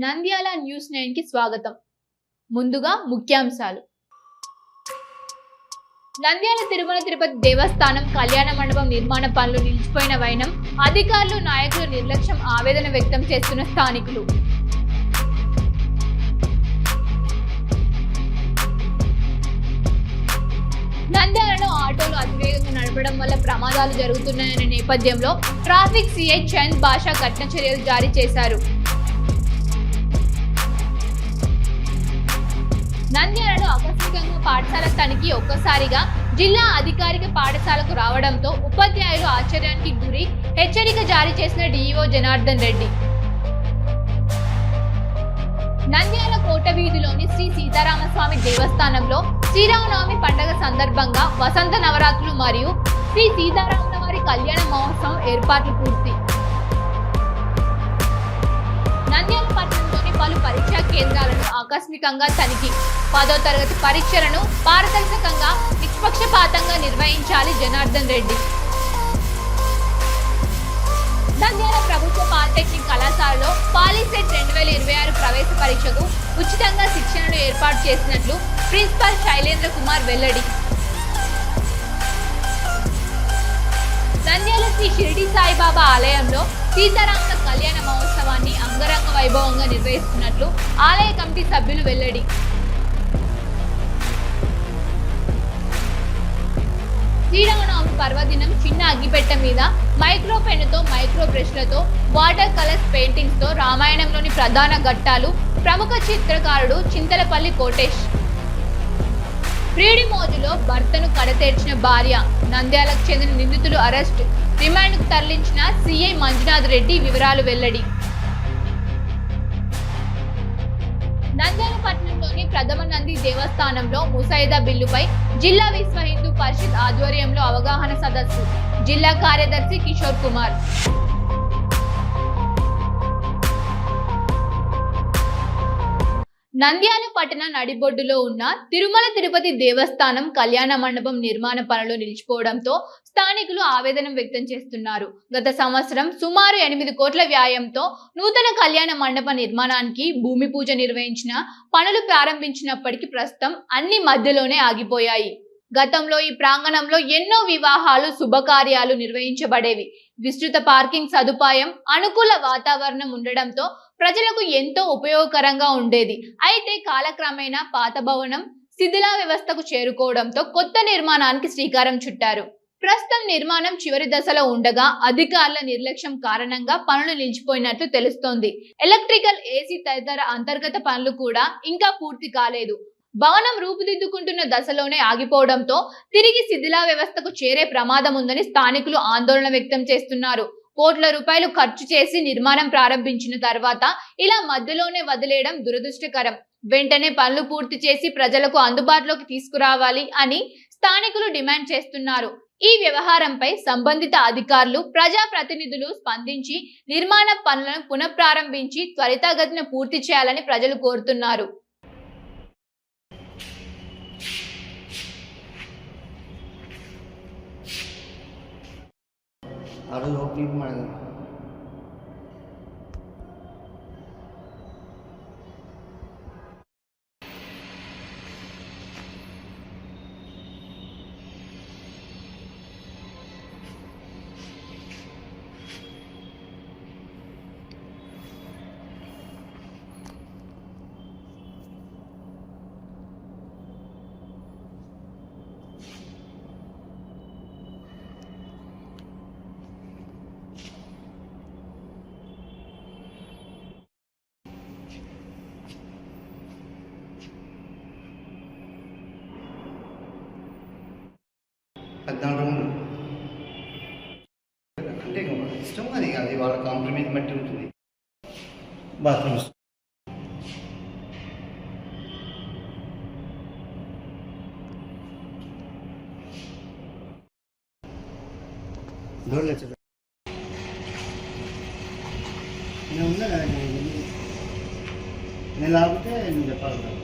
Nandyal news 9 కి స్వాగతం. ముందుగా ముఖ్యాంశాలు. నంద్యాల తిరుమల తిరుపతి దేవస్థానం కళ్యాణ మండపం నిర్మాణ పనులు నిలిచిపోయిన వైనం అధికారులు నాయకులు నిర్లక్ష్యం ఆవేదన వ్యక్తం చేస్తున్న స్థానికులు. నంద్యాలలో ఆటోలు అతివేగంగా నడపడం వల్ల ప్రమాదాలు జరుగుతున్నాయనే నేపథ్యంలో ట్రాఫిక్ సిఐ చంద్ బాషా కఠిన చర్యలు జారీ చేశారు. నంద్యాలలో ఆకస్మికంగా పాఠశాల తనిఖీ ఒక్కసారిగా జిల్లా అధికారిక పాఠశాలకు రావడంతో ఉపాధ్యాయులు ఆశ్చర్యానికి గురి హెచ్చరిక జారీ చేసిన డిఈఓ జనార్దన్ రెడ్డి. నంద్యాల కోట వీధిలోని శ్రీ సీతారామస్వామి దేవస్థానంలో శ్రీరామనవమి పండుగ సందర్భంగా వసంత నవరాత్రులు మరియు శ్రీ సీతారాముల వారి కళ్యాణ మహోత్సవం ఏర్పాట్లు పూర్తి. నంద్యాల పట్టణంలోని పలు పరీక్షా కేంద్రాలను ఆకస్మికంగా తనిఖీ. 10వ తరగతి పరీక్షలను పారదర్శకంగా నిష్పక్షపాతంగా నిర్వహించాలి జనార్దన్ రెడ్డి. నంద్యాల ప్రభుత్వ పాలిటెక్నిక్ కళాశాలలో పాలిసెట్ 2026 ప్రవేశ పరీక్షకు ఉచితంగా శిక్షణను ఏర్పాటు చేసినట్లు ప్రిన్సిపల్ శైలేంద్ర కుమార్ వెల్లడి. నంద్యాల శ్రీ షిరిడి సాయిబాబా ఆలయంలో సీతారాముల కళ్యాణ మహోత్సవాన్ని అంగరంగ వైభవంగా నిర్వహిస్తున్నట్లు ఆలయ కమిటీ సభ్యులు వెల్లడి. శ్రీరామనవమి పర్వదినం చిన్న అగ్గిపెట్ట మీద మైక్రో పెన్నుతో మైక్రో బ్రష్లతో వాటర్ కలర్స్ పెయింటింగ్స్ తో రామాయణంలోని ప్రధాన ఘట్టాలు ప్రముఖ చిత్రకారుడు చింతలపల్లి కోటేష్. ప్రియుడి మోజులో భర్తను కడతేర్చిన భార్య. నంద్యాలకు చెందిన నిందితులు అరెస్ట్. రిమాండ్కు తరలించిన సిఐ మంజునాథ్ రెడ్డి వివరాలు వెల్లడి. నంద్యాల పట్టణంలోని ప్రథమ నంది దేవస్థానంలో ముసాయిదా బిల్లుపై జిల్లా విశ్వ హిందూ పరిషత్ ఆధ్వర్యంలో అవగాహన సదస్సు. జిల్లా కార్యదర్శి కిషోర్ కుమార్. నంద్యాల పట్టణ నడిబొడ్డులో ఉన్న తిరుమల తిరుపతి దేవస్థానం కళ్యాణ మండపం నిర్మాణ పనులు నిలిచిపోవడంతో స్థానికులు ఆవేదన వ్యక్తం చేస్తున్నారు. గత సంవత్సరం సుమారు 8 కోట్ల వ్యయంతో నూతన కళ్యాణ మండప నిర్మాణానికి భూమి పూజ నిర్వహించిన పనులు ప్రారంభించినప్పటికీ ప్రస్తుతం అన్ని మధ్యలోనే ఆగిపోయాయి. గతంలో ఈ ప్రాంగణంలో ఎన్నో వివాహాలు శుభకార్యాలు నిర్వహించబడేవి. విస్తృత పార్కింగ్ సదుపాయం, అనుకూల వాతావరణం ఉండడంతో ప్రజలకు ఎంతో ఉపయోగకరంగా ఉండేది. అయితే కాలక్రమేణా పాత భవనం శిథిలా వ్యవస్థకు చేరుకోవడంతో కొత్త నిర్మాణానికి శ్రీకారం చుట్టారు. ప్రస్తుతం నిర్మాణం చివరి దశలో ఉండగా అధికారుల నిర్లక్ష్యం కారణంగా పనులు నిలిచిపోయినట్లు తెలుస్తోంది. ఎలక్ట్రికల్, ఏసీ తదితర అంతర్గత పనులు కూడా ఇంకా పూర్తి కాలేదు. భవనం రూపుదిద్దుకుంటున్న దశలోనే ఆగిపోవడంతో తిరిగి శిథిలా వ్యవస్థకు చేరే ప్రమాదం ఉందని స్థానికులు ఆందోళన వ్యక్తం చేస్తున్నారు. కోట్ల రూపాయలు ఖర్చు చేసి నిర్మాణం ప్రారంభించిన తర్వాత ఇలా మధ్యలోనే వదిలేయడం దురదృష్టకరం. వెంటనే పనులు పూర్తి చేసి ప్రజలకు అందుబాటులోకి తీసుకురావాలి అని స్థానికులు డిమాండ్ చేస్తున్నారు. ఈ వ్యవహారంపై సంబంధిత అధికారులు, ప్రజాప్రతినిధులు స్పందించి నిర్మాణ పనులను పునఃప్రారంభించి త్వరితగతిన పూర్తి చేయాలని ప్రజలు కోరుతున్నారు. ఓపెనింగ్ ಮಾಡಿದ್ರು. రూములు అంటే ఇష్టం, అది వాళ్ళ కాంప్రమైజ్ బట్టి ఉంటుంది. బాత్రూమ్స్ డోర్లు నేను ఉన్నా కదా, నేను లేకపోతే నేను చెప్పాలి కదా.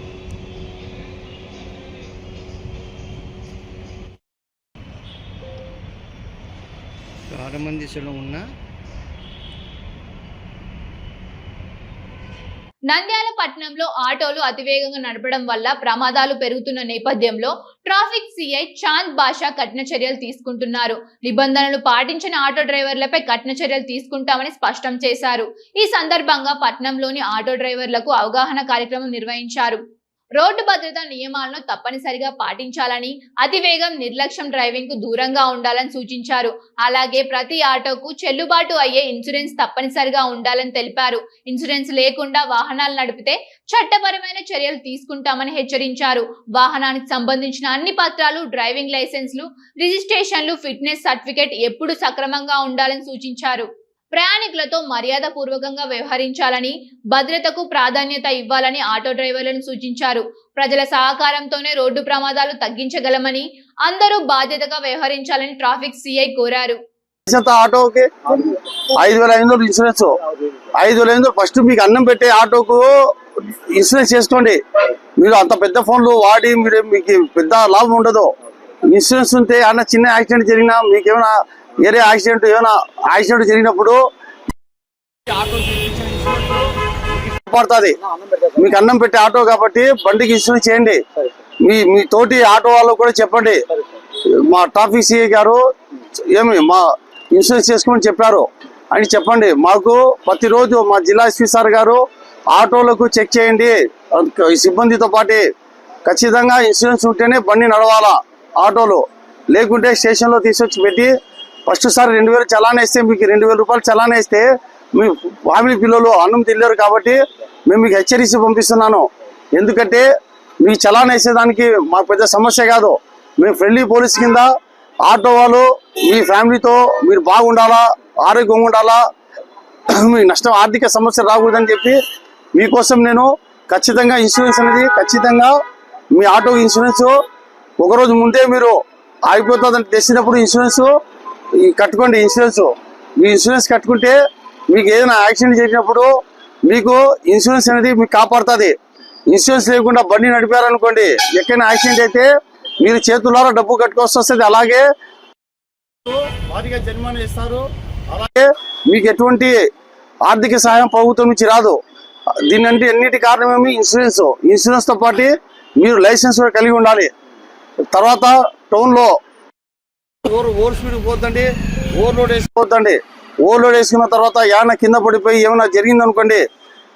ప్రారంభం దిశలో ఉన్న నంద్యాల పట్టణంలో ఆటోలు అతివేగంగా నడపడం వల్ల ప్రమాదాలు పెరుగుతున్న నేపథ్యంలో ట్రాఫిక్ సిఐ చాంద్ బాషా కఠిన చర్యలు తీసుకుంటున్నారు. నిబంధనలు పాటించిన ఆటో డ్రైవర్లపై కఠిన చర్యలు తీసుకుంటామని స్పష్టం చేశారు. ఈ సందర్భంగా పట్టణంలోని ఆటో డ్రైవర్లకు అవగాహన కార్యక్రమం నిర్వహించారు. రోడ్డు భద్రతా నియమాలను తప్పనిసరిగా పాటించాలని, అతివేగం, నిర్లక్ష్యం డ్రైవింగ్ కు దూరంగా ఉండాలని సూచించారు. అలాగే ప్రతి ఆటోకు చెల్లుబాటు అయ్యే ఇన్సూరెన్స్ తప్పనిసరిగా ఉండాలని తెలిపారు. ఇన్సూరెన్స్ లేకుండా వాహనాలు నడిపితే చట్టపరమైన చర్యలు తీసుకుంటామని హెచ్చరించారు. వాహనానికి సంబంధించిన అన్ని పత్రాలు, డ్రైవింగ్ లైసెన్స్లు, రిజిస్ట్రేషన్లు, ఫిట్నెస్ సర్టిఫికేట్ ఎప్పుడూ సక్రమంగా ఉండాలని సూచించారు. ప్రయాణికులతో మర్యాద పూర్వకంగా వ్యవహరించాలని, భద్రతకు ప్రాధాన్యత ఇవ్వాలని ఆటో డ్రైవర్లను సూచించారు. ప్రజల సహకారంతోనే రోడ్డు ప్రమాదాలు తగ్గించగలమని, అందరూ బాధ్యతగా వ్యవహరించాలని ట్రాఫిక్ సిఐ కోరారు. ఆటోకి 5,500 ఇన్సూరెన్స్, 5,500 ఫస్ట్ మీకు అన్నం పెట్టే ఆటోకు ఇన్సూరెన్స్ చేసుకోండి. మీరు అంత పెద్ద ఫోన్లు వాడి మీకు పెద్ద లాభం ఉండదు. ఇన్సూరెన్స్ ఉంటే అన్న చిన్న యాక్సిడెంట్ జరిగినా, మీకేమైనా ఏరే యాక్సిడెంట్ జరిగినప్పుడు పడుతుంది. మీకు అన్నం పెట్టే ఆటో కాబట్టి బండికి ఇన్సూరెన్స్ చేయండి. మీ తోటి ఆటో వాళ్ళకు కూడా చెప్పండి, మా ట్రాఫిక్ సిఐ గారు మా ఇన్సూరెన్స్ చేసుకోమని చెప్పారు అని చెప్పండి. మాకు ప్రతిరోజు మా జిల్లా ఎస్పీ సార్ గారు ఆటోలకు చెక్ చేయండి, సిబ్బందితో పాటు ఖచ్చితంగా ఇన్సూరెన్స్ ఉంటేనే బండి నడవాలా ఆటోలు. లేకుంటే స్టేషన్లో తీసుకొచ్చి పెట్టి ఫస్ట్ సారి 2,000 చలానా వేస్తే, మీకు 2,000 రూపాయలు చలానా వేస్తే మీ ఫ్యామిలీ పిల్లలు అన్నం తినలేరు. కాబట్టి మేము మీకు హెచ్చరించి పంపిస్తున్నాను. ఎందుకంటే మీ చలానా వేసేదానికి మాకు పెద్ద సమస్య కాదు. మేము ఫ్రెండ్లీ పోలీస్ కింద ఆటో వాళ్ళు మీ ఫ్యామిలీతో మీరు బాగుండాలా, ఆరోగ్యంగా ఉండాలా, మీ నష్టం ఆర్థిక సమస్య రాకూడదని చెప్పి మీకోసం నేను ఖచ్చితంగా ఇన్సూరెన్స్ అనేది ఖచ్చితంగా మీ ఆటో ఇన్సూరెన్స్ ఒకరోజు ముందే మీరు ఆగిపోతుందని తెలిసినప్పుడు ఇన్సూరెన్స్ కట్టుకోండి. మీ ఇన్సూరెన్స్ కట్టుకుంటే మీకు ఏదైనా యాక్సిడెంట్ జరిగినప్పుడు మీకు ఇన్సూరెన్స్ అనేది మీకు కాపాడుతుంది. ఇన్సూరెన్స్ లేకుండా బండి నడిపారనుకోండి, ఎక్కడైనా యాక్సిడెంట్ అయితే మీరు చేతులారా డబ్బు కట్టుకోవాల్సి వస్తుంది. అలాగే భారీగా జరిమానా ఇస్తారు. అలాగే మీకు ఎటువంటి ఆర్థిక సహాయం ప్రభుత్వం నుంచి రాదు. దీని అన్నిటి కారణమేమి ఇన్సూరెన్స్ తో పాటు మీరు లైసెన్స్ కూడా కలిగి ఉండాలి. తర్వాత టౌన్లో ఓవర్ స్పీడ్ పోతుందండి, ఓవర్లోడ్ వేసిపోతుందండి. ఓవర్లోడ్ వేసుకున్న తర్వాత ఏమైనా కింద పడిపోయి ఏమైనా జరిగింది అనుకోండి,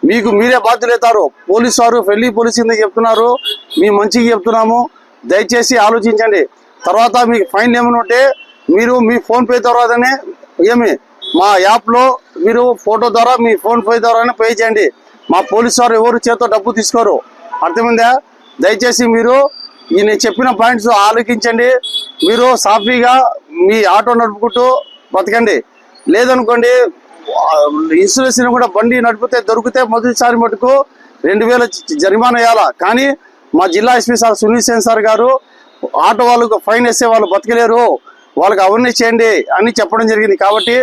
మీకు మీరే బాధ్యులవుతారు. పోలీసు వారు ఫ్రెండ్లీ పోలీస్ కింద చెప్తున్నారు, మీ మంచిగా చెప్తున్నాము, దయచేసి ఆలోచించండి. తర్వాత మీకు ఫైన్ ఏమైనా ఉంటే మీరు మీ ఫోన్పే ద్వారానే మా యాప్లో మీరు ఫోటో ద్వారా మీ ఫోన్పే ద్వారానే పే చేయండి. మా పోలీసు వారు ఎవరు చేతో డబ్బు తీసుకోరు. అర్థమైందా? దయచేసి మీరు నేను చెప్పిన పాయింట్స్ ఆలోచించండి. మీరు సాఫీగా మీ ఆటో నడుపుకుంటూ బతకండి. లేదనుకోండి ఇన్సూరెన్స్ కూడా బండి నడిపితే దొరికితే మొదటిసారి మటుకు 2,000 జరిమానా వేయాలా. కానీ మా జిల్లా SP sir Sunil Sen sir గారు ఆటో వాళ్ళకు ఫైన్ వేస్తే వాళ్ళు బతకలేరు, వాళ్ళకి అవేర్నెస్ చేయండి అని చెప్పడం జరిగింది. కాబట్టి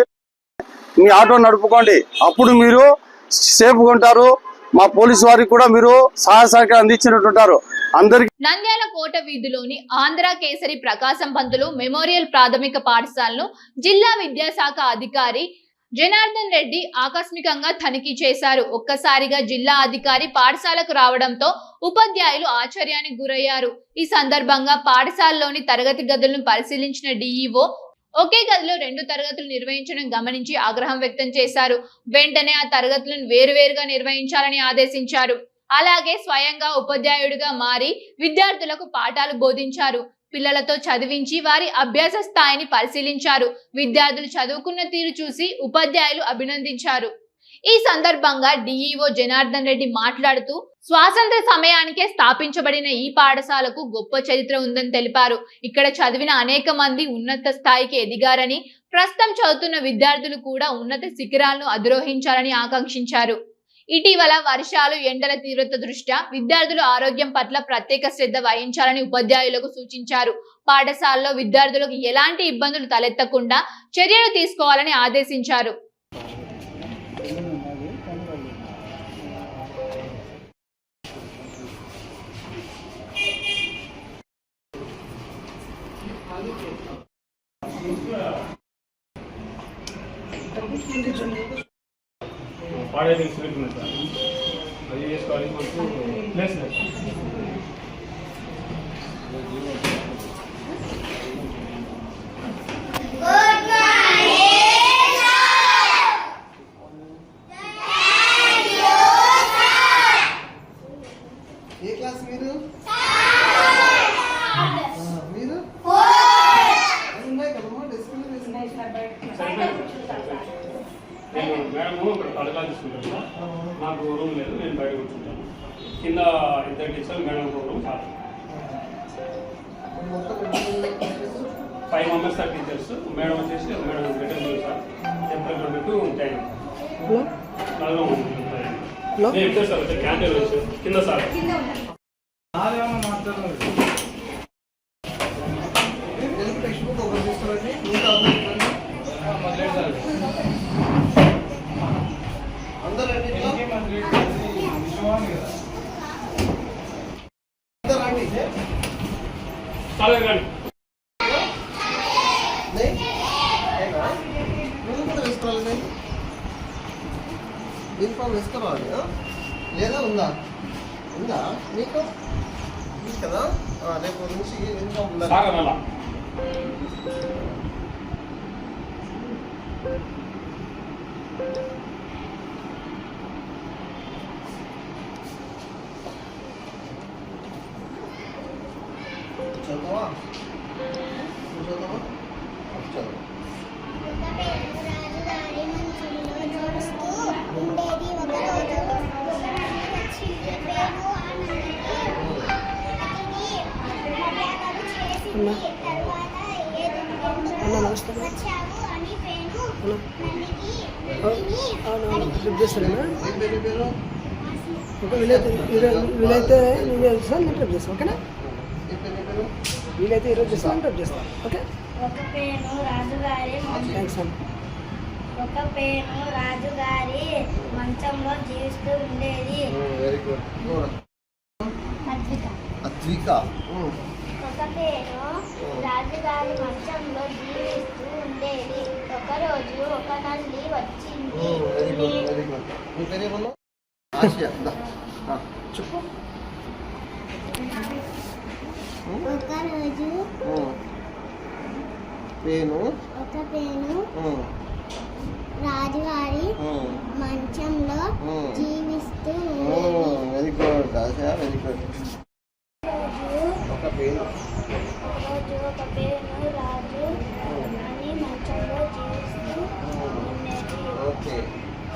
మీ ఆటో నడుపుకోండి, అప్పుడు మీరు సేఫ్గా ఉంటారు. మా పోలీసు వారికి కూడా మీరు సహాయ సహకారం అందించినట్టుంటారు. అందరికి నంద్యాల కోట వీధిలోని ఆంధ్ర కేసరి ప్రకాశం పంతులు మెమోరియల్ ప్రాథమిక పాఠశాలను జిల్లా విద్యాశాఖ అధికారి జనార్దన్ రెడ్డి ఆకస్మికంగా తనిఖీ చేశారు. ఒక్కసారిగా జిల్లా అధికారి పాఠశాలకు రావడంతో ఉపాధ్యాయులు ఆశ్చర్యానికి గురయ్యారు. ఈ సందర్భంగా పాఠశాలలోని తరగతి గదులను పరిశీలించిన డిఈఓ ఒకే గదిలో 2 తరగతులు నిర్వహించడం గమనించి ఆగ్రహం వ్యక్తం చేశారు. వెంటనే ఆ తరగతులను వేరువేరుగా నిర్వహించాలని ఆదేశించారు. అలాగే స్వయంగా ఉపాధ్యాయుడిగా మారి విద్యార్థులకు పాఠాలు బోధించారు. పిల్లలతో చదివించి వారి అభ్యాస స్థాయిని పరిశీలించారు. విద్యార్థులు చదువుకున్న తీరు చూసి ఉపాధ్యాయులు అభినందించారు. ఈ సందర్భంగా డిఈఓ జనార్దన్ రెడ్డి మాట్లాడుతూ స్వాతంత్ర సమయానికే స్థాపించబడిన ఈ పాఠశాలకు గొప్ప చరిత్ర ఉందని తెలిపారు. ఇక్కడ చదివిన అనేక మంది ఉన్నత స్థాయికి ఎదిగారని, ప్రస్తుతం చదువుతున్న విద్యార్థులు కూడా ఉన్నత శిఖరాలను అధిరోహించాలని ఆకాంక్షించారు. ఇటీవల వర్షాలు, ఎండల తీవ్రత దృష్ట్యా విద్యార్థుల ఆరోగ్యం పట్ల ప్రత్యేక శ్రద్ధ వహించాలని ఉపాధ్యాయులకు సూచించారు. పాఠశాలలో విద్యార్థులకు ఎలాంటి ఇబ్బందులు తలెత్తకుండా చర్యలు తీసుకోవాలని ఆదేశించారు. అది చేసుకోవడానికి మనకు ప్లేస్ లేదు. ఏ క్లాస్ మీరు? మీరు ఉన్నాయి కదమ్మా డెస్క్లో నేను మేడము ఇక్కడ అడగా తీసుకుంటాను కదా, నాకు రూమ్ లేదు, నేను బయట కూర్చుంటాను. కింద ఇద్దరు టీచర్లు, మేడం ఒక రూమ్ చాలు. మొత్తం 5 మెంబర్స్ సార్ టీచర్స్. మేడం వచ్చేసి మేడం రిటర్న్ సార్ టెంపరేచర్ పెట్టు ఉంటాయి. నేను ఇద్దరు సార్ వచ్చి క్యాంటీన్ వచ్చి కింద సార్ టెక్స్ట్ బుక్ ఒకటి తీసుకోండి. అందరూ రండి. చాలా కానీ నువ్వు కూడా వేసుకోవాలి. యూనిఫామ్ వేసుకోవాలి లేదా ఉందా? ఉందా మీకు? కదా రేపు నుంచి యూనిఫామ్ ఉందా? సాగనాలా చదువుతావా? చదువుతావా? చదువు. చేస్తారేనా? ఏం పేరు పేరు? వీలైతే నేను చేస్తాను, నేను ట్రిప్ చేస్తాను. ఓకేనా? ఏం పేరు పేరు? వీలైతే ఈరోజు చేస్తాను, నేను ట్రిప్ చేస్తాను. ఓకే, ఒక పేను రాజుగారి థ్యాంక్స్ అండి. ఒక పేను రాజుగారి మంచంలో జీవిస్తూ ఉండేది. Very good. అద్విక. అద్విక. ఒక పేను రాజుగారి మంచంలో జీవిస్తూ ఉండేది. ఒకరోజు ఒక నల్లి వచ్చింది. Very good, very good. మీ పేరు ఏమన్నా? ఆసియా. చెప్పు. ఒకరోజు పేను ఒక పేను రాజుగారి మంచంలో జీవిస్తూ ఉండేది. Very good Asia, very good. ఒక పేను ఒకరోజు ఒక పేను రాజు అని మంచంలో జీవిస్తూ ఉండేది. ఓకే.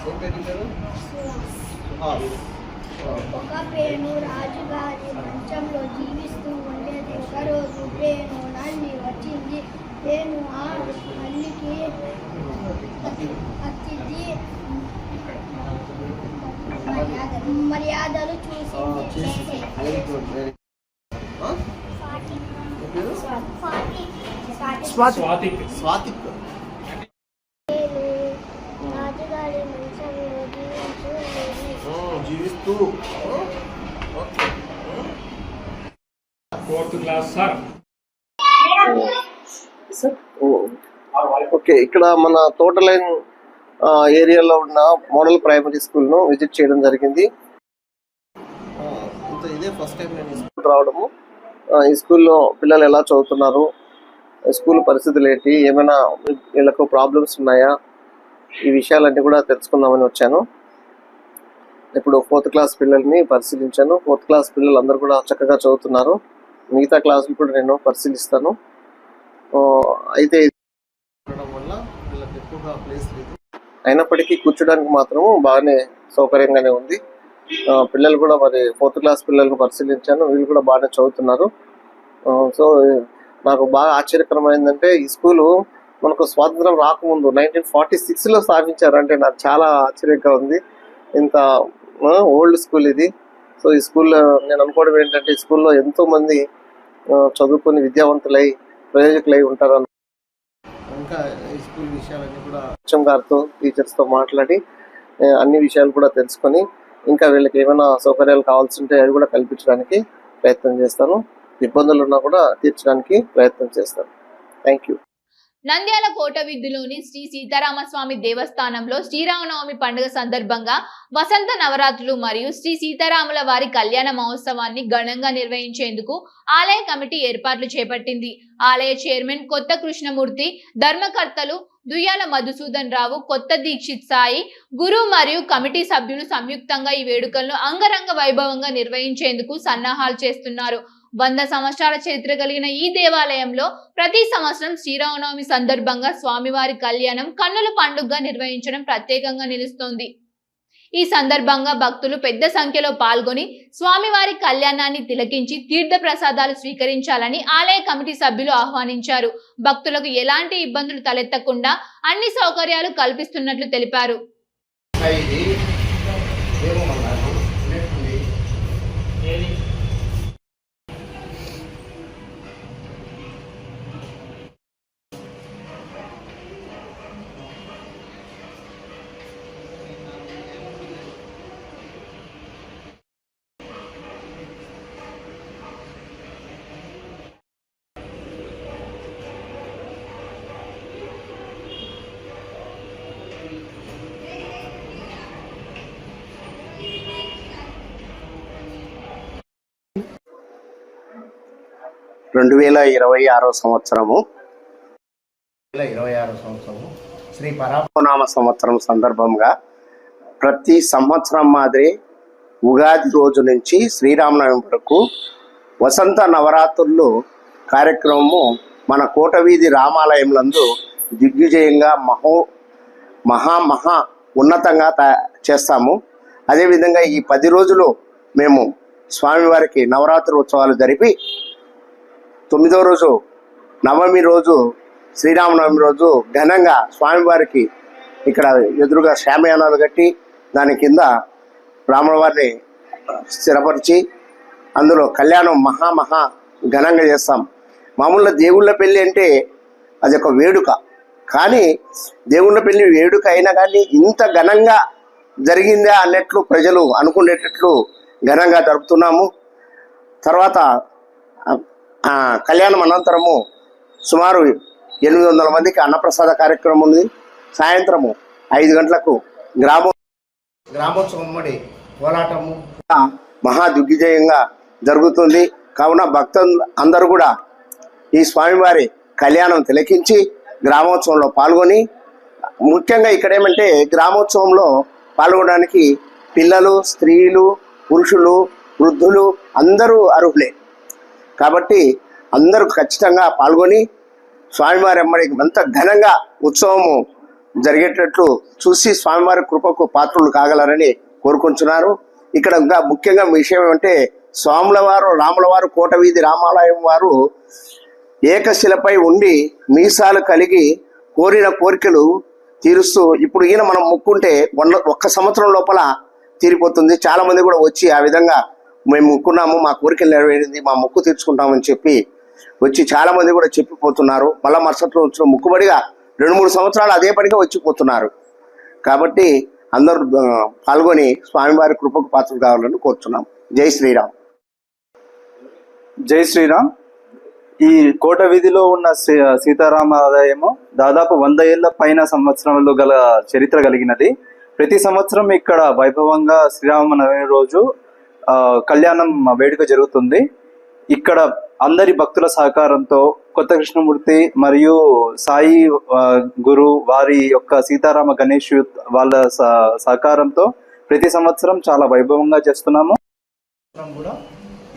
ఏం పేరు పేరు? సుహాస్. ఒక పేను రాజుగారి మంచంలో జీవిస్తూ ఉండేది. ఒకరోజు పేను నల్లి వచ్చింది. పేను ఆ నల్లికి అతిథి మర్యాదలు చూసింది. Very good, very Swathik Swathik. రాజుగారి మంచంలో జీవిస్తూ. Okay. 4th class sir. Okay, ఇక్కడ మన తోటలైన్ ఏరియాలో ఉన్న మోడల్ ప్రైమరీ స్కూల్ను విజిట్ చేయడం జరిగింది. ఇదే ఫస్ట్ టైం నేను స్కూల్ రావడము. ఈ స్కూల్లో పిల్లలు ఎలా చదువుతున్నారు, స్కూల్ పరిస్థితులు ఏంటి, ఏమైనా వీళ్ళకు ప్రాబ్లమ్స్ ఉన్నాయా, ఈ విషయాలన్నీ కూడా తెలుసుకుందామని వచ్చాను. ఇప్పుడు 4th క్లాస్ పిల్లల్ని పరిశీలించాను. 4th క్లాస్ పిల్లలు అందరూ కూడా చక్కగా చదువుతున్నారు. మిగతా క్లాసులు కూడా నేను పరిశీలిస్తాను. అయితే వల్ల వీళ్ళకి ఎక్కువగా ప్లేస్ లేదు, అయినప్పటికీ కూర్చోడానికి మాత్రం బాగానే సౌకర్యంగానే ఉంది. పిల్లలు కూడా మరి 4th క్లాస్ పిల్లలను పరిశీలించాను, వీళ్ళు కూడా బాగానే చదువుతున్నారు. సో నాకు బాగా ఆశ్చర్యకరమైందంటే ఈ స్కూలు మనకు స్వాతంత్రం రాకముందు 1946లో స్థాపించారంటే నాకు చాలా ఆశ్చర్యంగా ఉంది. ఇంత ఓల్డ్ స్కూల్ ఇది. సో ఈ స్కూల్లో నేను అనుకోవడం ఏంటంటే ఈ స్కూల్లో ఎంతో మంది చదువుకొని విద్యావంతులై ప్రయోజకులై ఉంటారు. ఇంకా ఈ స్కూల్ విషయాలన్నీ కూడా హెచ్ఎం గారితో టీచర్స్తో మాట్లాడి అన్ని విషయాలు కూడా తెలుసుకొని ఇంకా వీళ్ళకి ఏమైనా సౌకర్యాలు కావాల్సి ఉంటే అవి కూడా కల్పించడానికి ప్రయత్నం చేస్తాను. ఇబ్బందులు ఉన్నా కూడా తీర్చడానికి ప్రయత్నం చేస్తాను. Thank you. నంద్యాల కోట వీధిలోని శ్రీ సీతారామస్వామి దేవస్థానంలో శ్రీరామనవమి పండుగ సందర్భంగా వసంత నవరాత్రులు మరియు శ్రీ సీతారాముల వారి కళ్యాణ మహోత్సవాన్ని ఘనంగా నిర్వహించేందుకు ఆలయ కమిటీ ఏర్పాట్లు చేపట్టింది. ఆలయ చైర్మన్ కొత్త కృష్ణమూర్తి, ధర్మకర్తలు దుయ్యాల మధుసూదన్ రావు, కొత్త దీక్షిత్ సాయి, గురు మరియు కమిటీ సభ్యులు సంయుక్తంగా ఈ వేడుకలను అంగరంగ వైభవంగా నిర్వహించేందుకు సన్నాహాలు చేస్తున్నారు. 100 సంవత్సరాల చరిత్ర కలిగిన ఈ దేవాలయంలో ప్రతి సంవత్సరం శ్రీరామనవమి సందర్భంగా స్వామివారి కళ్యాణం కన్నుల పండుగగా నిర్వహించడం ప్రత్యేకంగా నిలుస్తోంది. ఈ సందర్భంగా భక్తులు పెద్ద సంఖ్యలో పాల్గొని స్వామివారి కళ్యాణాన్ని తిలకించి తీర్థ ప్రసాదాలు స్వీకరించాలని ఆలయ కమిటీ సభ్యులు ఆహ్వానించారు. భక్తులకు ఎలాంటి ఇబ్బందులు తలెత్తకుండా అన్ని సౌకర్యాలు కల్పిస్తున్నట్లు తెలిపారు. రెండు వేల 26 సంవత్సరము శ్రీ పరాభనామ సంవత్సరం సందర్భంగా ప్రతి సంవత్సరం మాదిరి ఉగాది రోజు నుంచి శ్రీరామనవమి వరకు వసంత నవరాత్రులు కార్యక్రమము మన కోటవీధి రామాలయంలందు దిగ్విజయంగా మహా ఉన్నతంగా చేస్తాము. అదేవిధంగా ఈ 10 రోజులు మేము స్వామివారికి నవరాత్రి ఉత్సవాలు జరిపి 9వ రోజు నవమి రోజు శ్రీరామనవమి రోజు ఘనంగా స్వామివారికి ఇక్కడ ఎదురుగా శ్యామయానాలు కట్టి దాని కింద రాములవారిని స్థిరపరిచి అందులో కళ్యాణం మహా ఘనంగా చేస్తాం. మామూలుగా దేవుళ్ళ పెళ్ళి అంటే అది ఒక వేడుక, కానీ దేవుళ్ళ పెళ్ళి వేడుక అయినా కానీ ఇంత ఘనంగా జరిగిందా అన్నట్లు ప్రజలు అనుకునేటట్లు ఘనంగా జరుపుతున్నాము. తర్వాత కళ్యాణం అనంతరము సుమారు 800 మందికి అన్నప్రసాద కార్యక్రమం ఉంది. సాయంత్రము 5 గంటలకు గ్రామోత్సవం కోలాటము మహా దిగ్విజయంగా జరుగుతుంది. కావున భక్తులు అందరూ కూడా ఈ స్వామివారి కళ్యాణం తిలకించి గ్రామోత్సవంలో పాల్గొని, ముఖ్యంగా ఇక్కడ ఏమంటే గ్రామోత్సవంలో పాల్గొనడానికి పిల్లలు, స్త్రీలు, పురుషులు, వృద్ధులు అందరూ అర్హులే. కాబట్టి అందరూ ఖచ్చితంగా పాల్గొని స్వామివారి అమ్మడికి అంత ఘనంగా ఉత్సవము జరిగేటట్లు చూసి స్వామివారి కృపకు పాత్రులు కాగలరని కోరుకుంటున్నారు. ఇక్కడ ఇంకా ముఖ్యంగా విషయం ఏమంటే స్వాముల వారు రాములవారు కోటవీధి రామాలయం వారు ఏకశిలపై ఉండి మీసాలు కలిగి కోరిన కోరికలు తీరుస్తూ, ఇప్పుడు ఈయన మనం మొక్కుంటే 1 సంవత్సరం లోపల తీరిపోతుంది. చాలా మంది కూడా వచ్చి ఆ విధంగా మేము మొక్కున్నాము, మా కోరికలు నెరవేరింది, మా మొక్కు తీర్చుకుంటామని చెప్పి వచ్చి చాలా మంది కూడా చెప్పిపోతున్నారు. మళ్ళా మరుసట్లో వచ్చిన మొక్కుబడిగా 2-3 సంవత్సరాలు అదే పనిగా వచ్చిపోతున్నారు. కాబట్టి అందరూ పాల్గొని స్వామివారి కృపకు పాత్రలు కావాలని కోరుతున్నాం. జై శ్రీరామ్. జై శ్రీరామ్. ఈ కోట వీధిలో ఉన్న సీతారామ ఆలయము దాదాపు 100 ఏళ్ల పైన సంవత్సరాలు గల చరిత్ర కలిగినది. ప్రతి సంవత్సరం ఇక్కడ వైభవంగా శ్రీరామనవమి రోజు కళ్యాణం వేడుక జరుగుతుంది. ఇక్కడ అందరి భక్తుల సహకారంతో కొత్త కృష్ణమూర్తి మరియు సాయి గురు వారి యొక్క సీతారామ గణేష్ వాళ్ళ సహకారంతో ప్రతి సంవత్సరం చాలా వైభవంగా చేస్తున్నాము. కూడా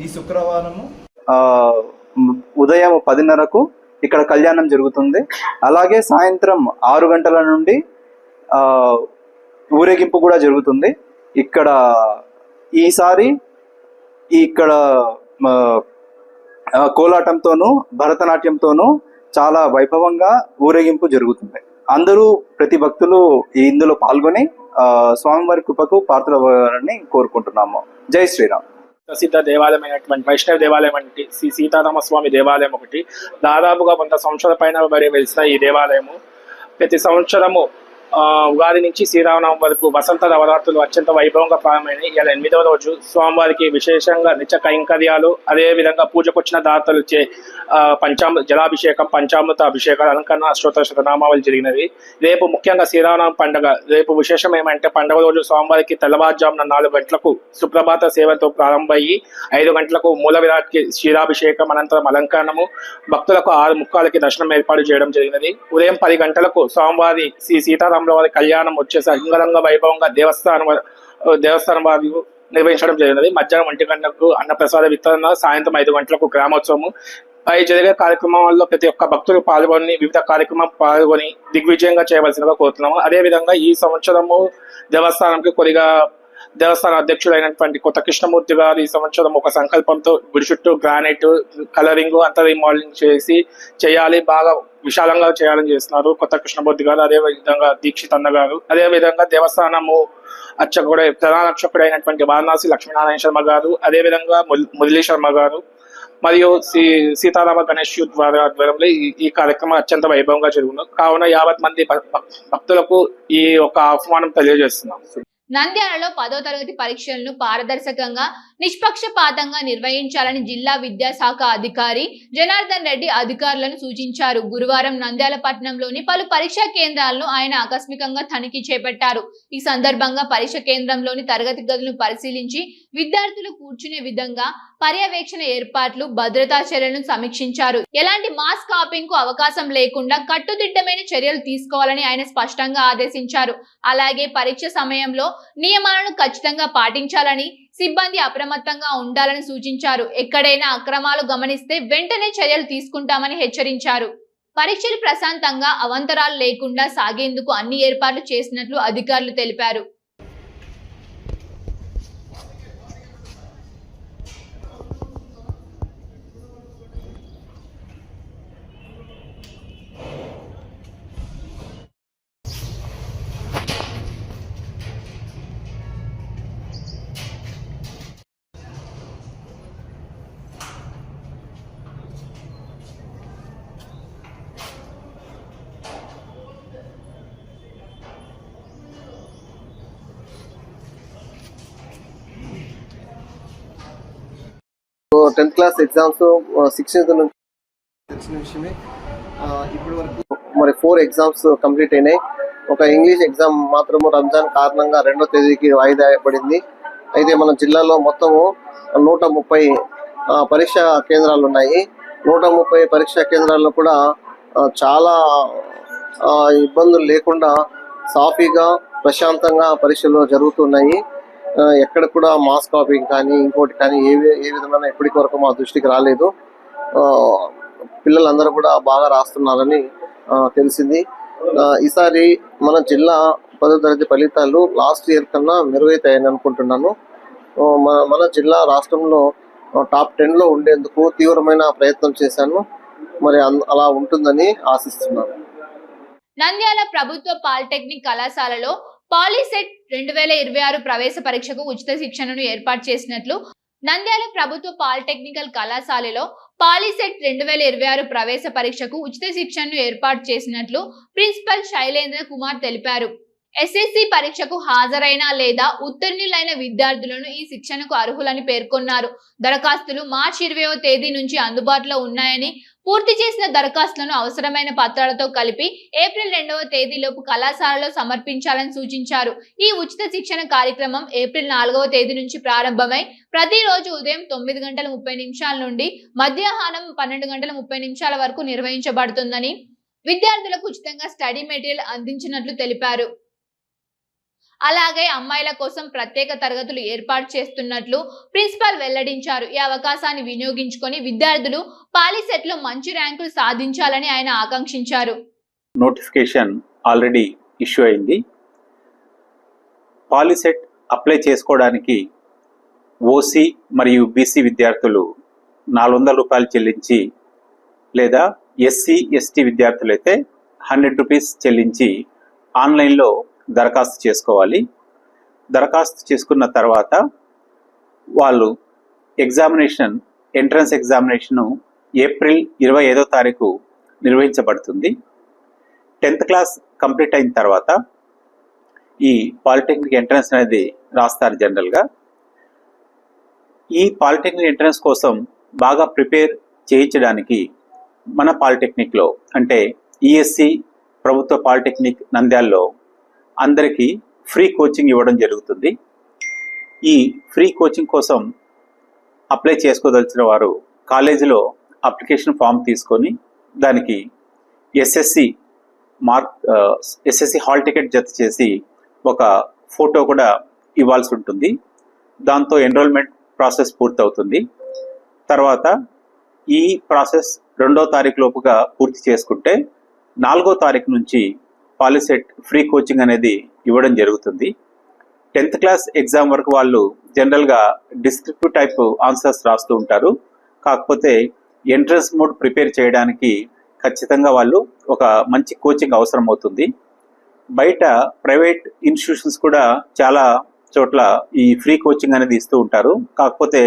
ఈ శుక్రవారము ఉదయం 10:30కు ఇక్కడ కళ్యాణం జరుగుతుంది. అలాగే సాయంత్రం 6 గంటల నుండి ఊరేగింపు కూడా జరుగుతుంది. ఇక్కడ ఈసారి ఇక్కడ కోలాటంతోనూ భరతనాట్యంతోనూ చాలా వైభవంగా ఊరేగింపు జరుగుతుంది. అందరూ ప్రతి భక్తులు ఇందులో పాల్గొని స్వామివారి కృపకు పాత్రని కోరుకుంటున్నాము. జై శ్రీరామ్. ప్రసిద్ధ దేవాలయమైనటువంటి వైష్ణవ దేవాలయం అంటే శ్రీ సీతారామస్వామి దేవాలయం ఒకటి. దాదాపుగా 100 సంవత్సరాల పైన మరి వెలిసిన ఈ దేవాలయము ప్రతి సంవత్సరము ఉగాది నుంచి శ్రీరామనవమి వరకు వసంత నవరాత్రులు అత్యంత వైభవంగా ప్రారంభమైనాయి. ఇలా 8వ రోజు స్వామివారికి విశేషంగా నిత్య కైంకర్యాలు, అదేవిధంగా పూజకొచ్చిన దాతలచే జలాభిషేకం, పంచామృత అభిషేకాలు, అలంకరణ, అష్టోత్తర శతనామావళి జరిగినది. రేపు ముఖ్యంగా శ్రీరామనవమి పండుగ. రేపు విశేషం ఏమంటే పండుగ రోజు స్వామివారికి తెల్లవారుజామున 4 గంటలకు సుప్రభాత సేవతో ప్రారంభమయ్యి 5 గంటలకు మూల విరాట్కి క్షీరాభిషేకం, అనంతరం అలంకరణము, భక్తులకు 6 ముక్కాలకి దర్శనం ఏర్పాటు చేయడం జరిగినది. ఉదయం 10 గంటలకు స్వామివారి శ్రీ సీతారాముల వారి కళ్యాణం వచ్చేసి అంగరంగ వైభవంగా దేవస్థానం వారి నిర్వహించడం జరిగినది. మధ్యాహ్నం 1 గంటలకు అన్నప్రసాద వితరణ, సాయంత్రం 5 గంటలకు గ్రామోత్సవము. పై జరిగే కార్యక్రమాల్లో ప్రతి ఒక్క భక్తులు పాల్గొని వివిధ కార్యక్రమం పాల్గొని దిగ్విజయంగా చేయవలసిందిగా కోరుతున్నాము. అదేవిధంగా ఈ సంవత్సరము దేవస్థానంకి దేవస్థాన అధ్యక్షుడైనటువంటి కొత్త కృష్ణమూర్తి గారు ఈ సంవత్సరం ఒక సంకల్పంతో గుడి చుట్టూ గ్రానైట్ కలరింగ్ అంతా రీమోడలింగ్ చేయాలి, బాగా విశాలంగా చేయాలని చేస్తున్నారు కొత్త కృష్ణమూర్తి గారు. అదే విధంగా దీక్షిత్ అన్న గారు, అదే విధంగా దేవస్థానము ప్రధాన అర్చకుడైనటువంటి వారణాసి లక్ష్మీనారాయణ శర్మ గారు, అదే విధంగా మురళీ శర్మ గారు మరియు సీతారామ గణేష్ యూత్ వారి ఆధ్వర్యంలో ఈ కార్యక్రమం అత్యంత వైభవంగా జరుగుతుంది. కావున 50 మంది భక్తులకు ఈ ఒక ఆహ్వానం తెలియజేస్తున్నాం. నంద్యాలలో 10వ తరగతి పరీక్షలను పారదర్శకంగా నిష్పక్షపాతంగా నిర్వహించాలని జిల్లా విద్యాశాఖ అధికారి జనార్దన్ రెడ్డి అధికారులను సూచించారు. గురువారం నంద్యాల పట్టణంలోని పలు పరీక్షా కేంద్రాలను ఆయన ఆకస్మికంగా తనిఖీ చేపట్టారు. ఈ సందర్భంగా పరీక్ష కేంద్రంలోని తరగతి గదులను పరిశీలించి విద్యార్థులు కూర్చునే విధంగా పర్యవేక్షణ ఏర్పాట్లు, భద్రతా చర్యలను సమీక్షించారు. ఎలాంటి మాస్ కాపింగ్ కు అవకాశం లేకుండా కట్టుదిట్టమైన చర్యలు తీసుకోవాలని ఆయన స్పష్టంగా ఆదేశించారు. అలాగే పరీక్ష సమయంలో నియమాలను ఖచ్చితంగా పాటించాలని, సిబ్బంది అప్రమత్తంగా ఉండాలని సూచించారు. ఎక్కడైనా అక్రమాలు గమనిస్తే వెంటనే చర్యలు తీసుకుంటామని హెచ్చరించారు. పరీక్షలు ప్రశాంతంగా అవాంతరాలు లేకుండా సాగేందుకు అన్ని ఏర్పాట్లు చేసినట్లు అధికారులు తెలిపారు. టెన్త్ క్లాస్ ఎగ్జామ్స్ 16th నుంచి తెలిసిన విషయమే. ఇప్పటి వరకు మరి 4 ఎగ్జామ్స్ కంప్లీట్ అయినాయి. ఒక ఇంగ్లీష్ ఎగ్జామ్ మాత్రము రంజాన్ కారణంగా 2వ తేదీకి వాయిదా పడింది. అయితే మన జిల్లాలో మొత్తము 130 పరీక్షా కేంద్రాలు ఉన్నాయి. 130 పరీక్షా కేంద్రాల్లో కూడా చాలా ఇబ్బందులు లేకుండా సాఫీగా ప్రశాంతంగా పరీక్షలు జరుగుతున్నాయి. ఎక్కడ కూడా మాస్ కాపింగ్ కానీ ఇంకోటి కానీ ఏ విధమైన ఇప్పటి వరకు మా దృష్టికి రాలేదు. పిల్లలందరూ కూడా బాగా రాస్తున్నారని తెలిసింది. ఈసారి మన జిల్లా 10వ తరగతి ఫలితాలు లాస్ట్ ఇయర్ కన్నా మెరుగైతాయని అనుకుంటున్నాను. మన జిల్లా రాష్ట్రంలో టాప్ 10లో ఉండేందుకు తీవ్రమైన ప్రయత్నం చేశాను. మరి అలా ఉంటుందని ఆశిస్తున్నాను. నంద్యాల ప్రభుత్వ పాలిటెక్నిక్ కళాశాలలో పాలిసెట్ 2026 ప్రవేశ పరీక్షకు ఉచిత శిక్షణను ఏర్పాటు చేసినట్లు నంద్యాల ప్రభుత్వ పాలిటెక్నికల్ కళాశాలలో పాలిసెట్ 2026 ప్రవేశ పరీక్షకు ఉచిత శిక్షణను ఏర్పాటు చేసినట్లు ప్రిన్సిపల్ శైలేంద్ర కుమార్ తెలిపారు. ఎస్ఎస్సి పరీక్షకు హాజరైన లేదా ఉత్తీర్ణులైన విద్యార్థులను ఈ శిక్షణకు అర్హులని పేర్కొన్నారు. దరఖాస్తులు మార్చి 20వ తేదీ నుంచి అందుబాటులో ఉన్నాయని, పూర్తి చేసిన దరఖాస్తులను అవసరమైన పత్రాలతో కలిపి ఏప్రిల్ 2వ తేదీలోపు కళాశాలలో సమర్పించాలని సూచించారు. ఈ ఉచిత శిక్షణ కార్యక్రమం ఏప్రిల్ 4వ తేదీ నుంచి ప్రారంభమై ప్రతిరోజు ఉదయం 9:30 నుండి మధ్యాహ్నం 12:30 వరకు నిర్వహించబడుతుందని, విద్యార్థులకు ఉచితంగా స్టడీ మెటీరియల్ అందించినట్లు తెలిపారు. అలాగే అమ్మాయిల కోసం ప్రత్యేక తరగతులు ఏర్పాటు చేస్తున్నట్లు ప్రిన్సిపల్ వెల్లడించారు. ఈ అవకాశాన్ని వినియోగించుకొని విద్యార్థులు పాలిసెట్లో మంచి ర్యాంకులు సాధించాలని ఆయన ఆకాంక్షించారు. నోటిఫికేషన్ ఆల్రెడీ ఇష్యూ అయింది. పాలిసెట్ అప్లై చేసుకోవడానికి ఓసీ మరియు బీసీ విద్యార్థులు 400 రూపాయలు చెల్లించి, లేదా ఎస్సీ ఎస్టీ విద్యార్థులైతే 100 రూపీస్ చెల్లించి ఆన్లైన్లో దరఖాస్తు చేసుకోవాలి. దరఖాస్తు చేసుకున్న తర్వాత వాళ్ళు ఎంట్రన్స్ ఎగ్జామినేషను ఏప్రిల్ 25వ తారీఖు నిర్వహించబడుతుంది. 10th క్లాస్ కంప్లీట్ అయిన తర్వాత ఈ పాలిటెక్నిక్ ఎంట్రన్స్ అనేది రాస్తారు జనరల్గా. ఈ పాలిటెక్నిక్ ఎంట్రన్స్ కోసం బాగా ప్రిపేర్ చేయించడానికి మన పాలిటెక్నిక్లో అంటే ఈఎస్సి ప్రభుత్వ పాలిటెక్నిక్ నంద్యాలలో అందరికీ ఫ్రీ కోచింగ్ ఇవ్వడం జరుగుతుంది. ఈ ఫ్రీ కోచింగ్ కోసం అప్లై చేసుకోదలిచిన వారు కాలేజీలో అప్లికేషన్ ఫామ్ తీసుకొని దానికి ఎస్ఎస్సి హాల్ టికెట్ జత చేసి ఒక ఫోటో కూడా ఇవ్వాల్సి ఉంటుంది. దాంతో ఎన్రోల్మెంట్ ప్రాసెస్ పూర్తవుతుంది. తర్వాత ఈ ప్రాసెస్ 2వ తారీఖు లోపుగా పూర్తి చేసుకుంటే 4వ తారీఖు నుంచి పాలిసెట్ ఫ్రీ కోచింగ్ అనేది ఇవ్వడం జరుగుతుంది. 10th క్లాస్ ఎగ్జామ్ వరకు వాళ్ళు జనరల్గా డిస్క్రిప్టివ్ టైప్ ఆన్సర్స్ రాస్తూ ఉంటారు. కాకపోతే ఎంట్రన్స్ మోడ్ ప్రిపేర్ చేయడానికి ఖచ్చితంగా వాళ్ళు ఒక మంచి కోచింగ్ అవసరం అవుతుంది. బయట ప్రైవేట్ ఇన్స్టిట్యూషన్స్ కూడా చాలా చోట్ల ఈ ఫ్రీ కోచింగ్ అనేది ఇస్తూ ఉంటారు. కాకపోతే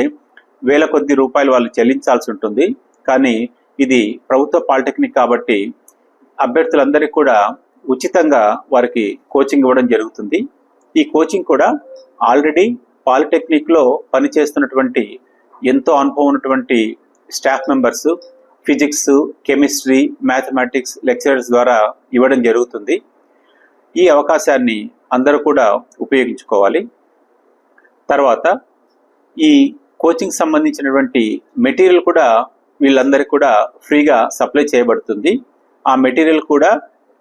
వేల కొద్ది రూపాయలు వాళ్ళు చెల్లించాల్సి ఉంటుంది. కానీ ఇది ప్రభుత్వ పాలిటెక్నిక్ కాబట్టి అభ్యర్థులందరికీ కూడా ఉచితంగా వారికి కోచింగ్ ఇవ్వడం జరుగుతుంది. ఈ కోచింగ్ కూడా ఆల్రెడీ పాలిటెక్నిక్లో పనిచేస్తున్నటువంటి ఎంతో అనుభవం ఉన్నటువంటి staff members, physics, chemistry, mathematics lecturers ద్వారా ఇవ్వడం జరుగుతుంది. ఈ అవకాశాన్ని అందరూ కూడా ఉపయోగించుకోవాలి. తర్వాత ఈ కోచింగ్ సంబంధించినటువంటి మెటీరియల్ కూడా వీళ్ళందరికీ కూడా ఫ్రీగా సప్లై చేయబడుతుంది. ఆ మెటీరియల్ కూడా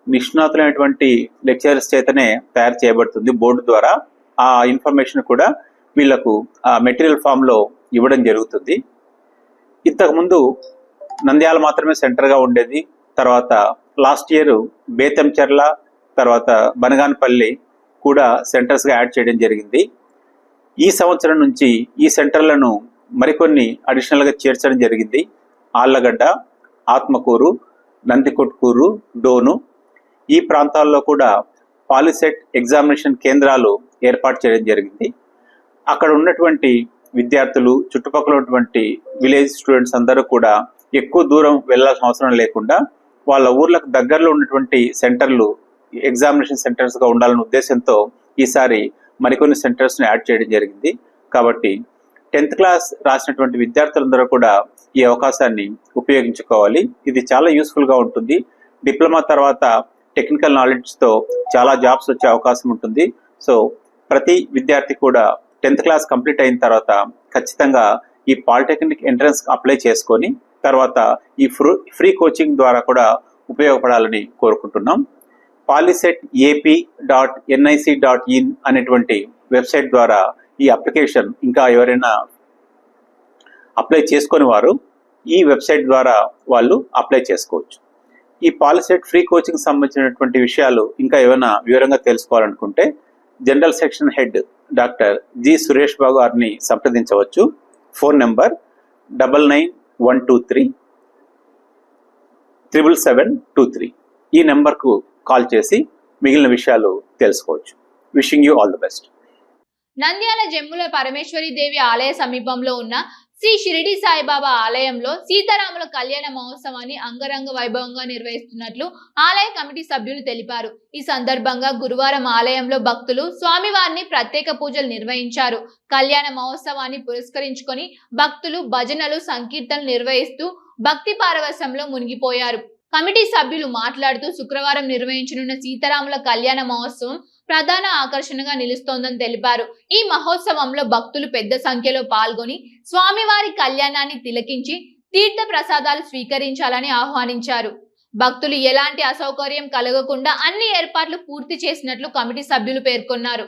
నిష్ణాతులైనటువంటి లెక్చరర్స్ చేతనే తయారు చేయబడుతుంది బోర్డు ద్వారా. ఆ ఇన్ఫర్మేషన్ కూడా వీళ్లకు ఆ మెటీరియల్ ఫామ్లో ఇవ్వడం జరుగుతుంది. ఇంతకుముందు నంద్యాల మాత్రమే సెంటర్గా ఉండేది. తర్వాత లాస్ట్ ఇయర్ బేతంచెర్ల, తర్వాత బనగానపల్లి కూడా సెంటర్స్గా యాడ్ చేయడం జరిగింది. ఈ సంవత్సరం నుంచి ఈ సెంటర్లను మరికొన్ని అడిషనల్గా చేర్చడం జరిగింది. ఆళ్లగడ్డ, ఆత్మకూరు, నందికొట్కూరు, డోను ఈ ప్రాంతాల్లో కూడా పాలిసెట్ ఎగ్జామినేషన్ కేంద్రాలు ఏర్పాటు చేయడం జరిగింది. అక్కడ ఉన్నటువంటి విద్యార్థులు, చుట్టుపక్కల ఉన్నటువంటి విలేజ్ స్టూడెంట్స్ అందరూ కూడా ఎక్కువ దూరం వెళ్ళాల్సిన అవసరం లేకుండా వాళ్ళ ఊర్లకు దగ్గరలో ఉన్నటువంటి సెంటర్లు ఎగ్జామినేషన్ సెంటర్స్గా ఉండాలనే ఉద్దేశంతో ఈసారి మరికొన్ని సెంటర్స్ని యాడ్ చేయడం జరిగింది. కాబట్టి 10th క్లాస్ రాసినటువంటి విద్యార్థులందరూ కూడా ఈ అవకాశాన్ని ఉపయోగించుకోవాలి. ఇది చాలా యూస్ఫుల్గా ఉంటుంది. డిప్లొమా తర్వాత టెక్నికల్ నాలెడ్జ్తో చాలా జాబ్స్ వచ్చే అవకాశం ఉంటుంది. సో ప్రతి విద్యార్థి కూడా 10th క్లాస్ కంప్లీట్ అయిన తర్వాత ఖచ్చితంగా ఈ పాలిటెక్నిక్ ఎంట్రన్స్ అప్లై చేసుకొని తర్వాత ఈ ఫ్రీ కోచింగ్ ద్వారా కూడా ఉపయోగపడాలని కోరుకుంటున్నాం. polyset.ap.nic.in అనేటువంటి వెబ్సైట్ ద్వారా ఈ అప్లికేషన్ ఇంకా ఎవరైనా అప్లై చేసుకొని వారు ఈ వెబ్సైట్ ద్వారా వాళ్ళు అప్లై చేసుకోవచ్చు. ఈ పాలిసెట్ ఫ్రీ కోచింగ్ సంబంధించినటువంటి విషయాలు ఇంకా ఏమైనా వివరంగా తెలుసుకోవాలనుకుంటే general section head doctor G Suresh Babu గారిని సంప్రదించవచ్చు. Phone number 9912377723. ఈ నెంబర్కు కాల్ చేసి మిగిలిన విషయాలు తెలుసుకోవచ్చు. Wishing you all the best. Nandyal Jammula Parameshwari Devi ఆలయ సమీపంలో ఉన్న శ్రీ షిరిడి సాయిబాబా ఆలయంలో సీతారాముల కళ్యాణ మహోత్సవాన్ని అంగరంగ వైభవంగా నిర్వహిస్తున్నట్లు ఆలయ కమిటీ సభ్యులు తెలిపారు. ఈ సందర్భంగా గురువారం ఆలయంలో భక్తులు స్వామివారిని ప్రత్యేక పూజలు నిర్వహించారు. కళ్యాణ మహోత్సవాన్ని పురస్కరించుకొని భక్తులు భజనలు, సంకీర్తనలు నిర్వహిస్తూ భక్తి పారవశ్యంలో మునిగిపోయారు. కమిటీ సభ్యులు మాట్లాడుతూ శుక్రవారం నిర్వహించనున్న సీతారాముల కళ్యాణ మహోత్సవం ప్రధాన ఆకర్షణగా నిలుస్తోందని తెలిపారు. ఈ మహోత్సవంలో భక్తులు పెద్ద సంఖ్యలో పాల్గొని స్వామివారి కళ్యాణాన్ని తిలకించి తీర్థ ప్రసాదాలు స్వీకరించాలని ఆహ్వానించారు. భక్తులు ఎలాంటి అసౌకర్యం కలగకుండా అన్ని ఏర్పాట్లు పూర్తి చేసినట్లు కమిటీ సభ్యులు పేర్కొన్నారు.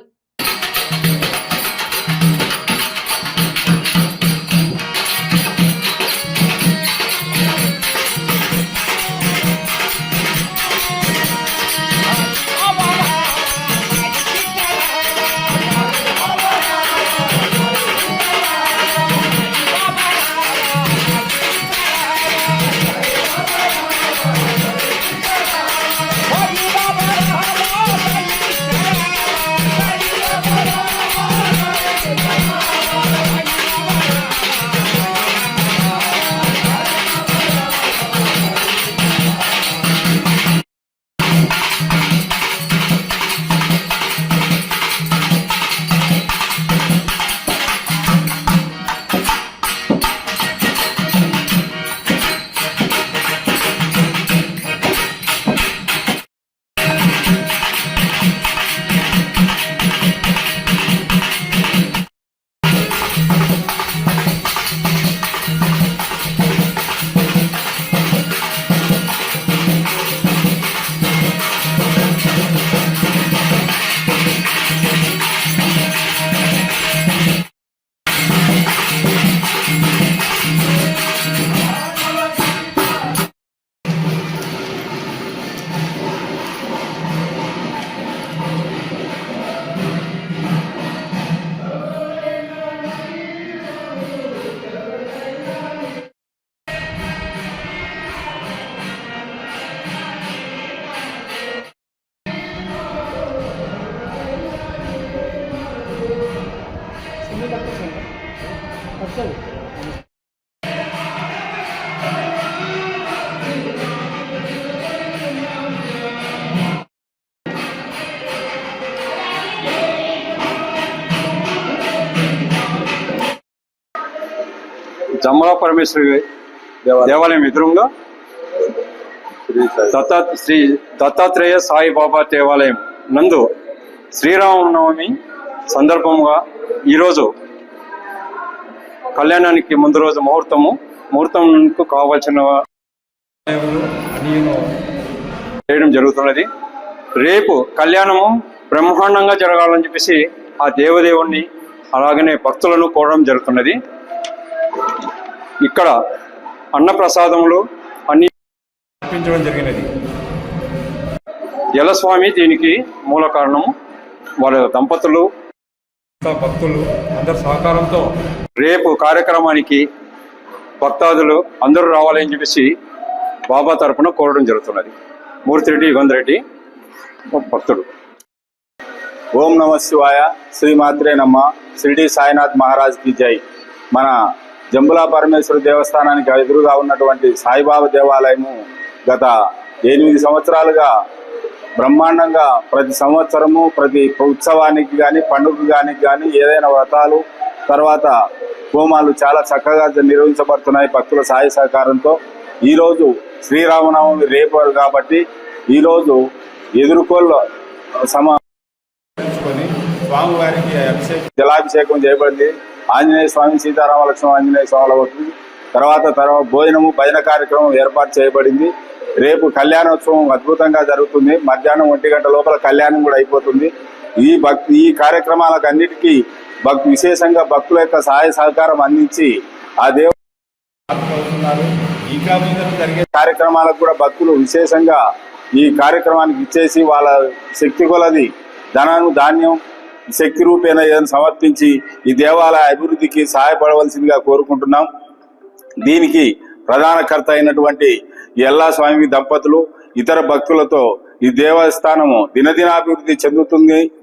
జమ్మల పరమేశ్వరి దేవాలయం ఎదురుగా శ్రీ దత్తాత్రేయ సాయిబాబా దేవాలయం నందు శ్రీరామనవమి సందర్భంగా ఈరోజు కళ్యాణానికి ముందు రోజు ముహూర్తంకు కావాల్సిన చేయడం జరుగుతున్నది. రేపు కళ్యాణము బ్రహ్మాండంగా జరగాలని చెప్పేసి ఆ దేవదేవుణ్ణి అలాగనే భక్తులను కోరడం జరుగుతున్నది. ఇక్కడ అన్నప్రసాదములు అన్ని అర్పించడం జరిగినది. జలస్వామి దీనికి మూల కారణము. వాళ్ళ దంపతులు భక్తులు అందరి సహకారంతో రేపు కార్యక్రమానికి భక్తాదులు అందరూ రావాలని చెప్పేసి బాబా తరపున కోరడం జరుగుతున్నది. మూర్తిరెడ్డి యుగంధరెడ్డి భక్తుడు. ఓం నమ శివాయ, శ్రీమాత్రే నమ. షిరిడి సాయినాథ్ మహారాజ్ కి జై. మన జంబులా పరమేశ్వర దేవస్థానానికి ఎదురుగా ఉన్నటువంటి సాయిబాబా దేవాలయము గత 8 సంవత్సరాలుగా బ్రహ్మాండంగా ప్రతి సంవత్సరము ప్రతి ఉత్సవానికి కానీ పండుగ కానీ ఏదైనా వ్రతాలు తర్వాత హోమాలు చాలా చక్కగా నిర్వహించబడుతున్నాయి భక్తుల సాయ సహకారంతో. ఈరోజు శ్రీరామనవమి రేపు కాబట్టి ఈరోజు ఎదుర్కోళ్ళు స్వామివారికి జలాభిషేకం చేయబడింది. ఆంజనేయ స్వామి, సీతారామ లక్ష్మణ ఆంజనేయ స్వాముల తర్వాత భోజనము భజన కార్యక్రమం ఏర్పాటు చేయబడింది. రేపు కళ్యాణోత్సవం అద్భుతంగా జరుగుతుంది. మధ్యాహ్నం 1 గంట లోపల కళ్యాణం కూడా అయిపోతుంది. ఈ కార్యక్రమాలకు అన్నిటికీ విశేషంగా భక్తుల యొక్క సహాయ సహకారం అందించి ఆ దేవుడు ఇంకా మీద జరిగే కార్యక్రమాలకు కూడా భక్తులు విశేషంగా ఈ కార్యక్రమానికి ఇచ్చేసి వాళ్ళ శక్తి కొలది ధాన్యం శక్తి రూపేణ ఏదైనా సమర్పించి ఈ దేవాలయ అభివృద్ధికి సహాయపడవలసిందిగా కోరుకుంటున్నాం. దీనికి ప్రధాన కర్త అయినటువంటి ఎల్లా స్వామి దంపతులు ఇతర భక్తులతో ఈ దేవస్థానము దినదినాభివృద్ధి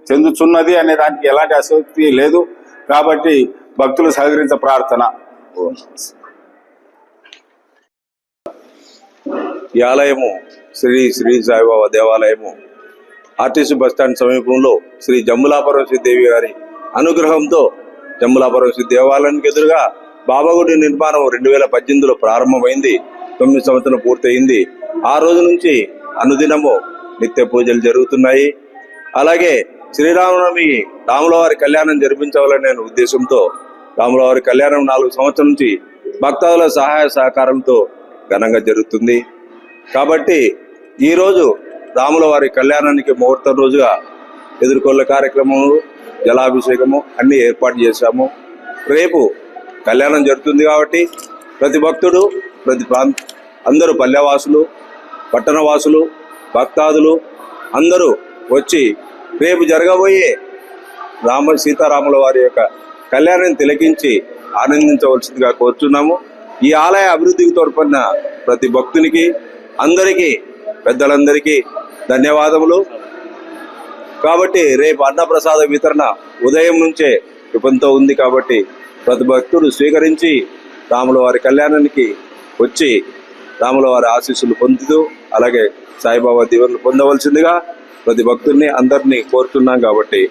చెందుతున్నది అనే దానికి ఎలాంటి అసక్తి లేదు. కాబట్టి భక్తులు సహకరించ ప్రార్థన. ఈ ఆలయము శ్రీ సాయిబాబా దేవాలయము ఆర్టీసీ బస్టాండ్ సమీపంలో శ్రీ జంబులా పరమేశ్వరి దేవి గారి అనుగ్రహంతో జంబులా పరమేశ్వరి దేవాలయానికి ఎదురుగా బాబాగుడి నిర్మాణం 2018లో ప్రారంభమైంది. 9 సంవత్సరాలు పూర్తయింది. ఆ రోజు నుంచి అనుదినము నిత్య పూజలు జరుగుతున్నాయి. అలాగే శ్రీరామనవమి రాములవారి కళ్యాణం జరిపించాలనే ఉద్దేశంతో రాములవారి కళ్యాణం 4 సంవత్సరాల నుంచి భక్తాదుల సహాయ సహకారంతో ఘనంగా జరుగుతుంది. కాబట్టి ఈరోజు రాములవారి కళ్యాణానికి ముహూర్తం రోజుగా ఎదుర్కొన్న కార్యక్రమము జలాభిషేకము అన్ని ఏర్పాటు చేశాము. రేపు కళ్యాణం జరుగుతుంది కాబట్టి ప్రతి భక్తుడు అందరూ పల్లెవాసులు పట్టణవాసులు భక్తాదులు అందరూ వచ్చి రేపు జరగబోయే సీతారాముల వారి యొక్క కళ్యాణాన్ని తిలకించి ఆనందించవలసిందిగా కోరుచున్నాము. ఈ ఆలయ అభివృద్ధికి తోడ్పడిన ప్రతి భక్తునికి అందరికీ పెద్దలందరికీ ధన్యవాదములు. కాబట్టి రేపు అన్నప్రసాద వితరణ ఉదయం నుంచే విపంతో ఉంది. కాబట్టి ప్రతి భక్తుడు స్వీకరించి రాముల వారి కళ్యాణానికి వచ్చి రాముల వారి ఆశీస్సులు పొందుతూ అలాగే సాయిబాబా దీవెనలు పొందవలసిందిగా ప్రతి భక్తుల్ని అందరినీ కోరుతున్నాం. కాబట్టి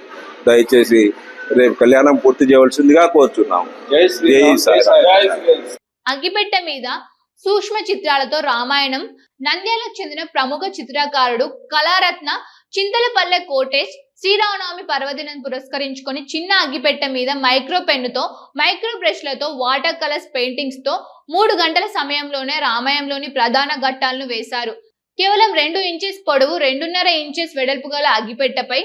దయచేసి రేపు కళ్యాణం పూర్తి చేయవలసిందిగా కోరుచున్నాం. జై సాయి. అగ్గిపెట్ట మీద సూక్ష్మ చిత్రాలతో రామాయణం నంద్యాలకు చెందిన ప్రముఖ చిత్రకారుడు కళారత్న చింతలపల్లె కోటేష్ శ్రీరామనవమి పర్వదినం పురస్కరించుకొని చిన్న అగ్గిపెట్ట మీద మైక్రో పెన్నుతో మైక్రో బ్రష్లతో వాటర్ కలర్స్ పెయింటింగ్స్ తో 3 గంటల సమయంలోనే రామాయణంలోని ప్రధాన ఘట్టాలను వేశారు. కేవలం 2 ఇంచెస్ పొడవు 2.5 ఇంచెస్ వెడల్పు గల అగ్గిపెట్టపై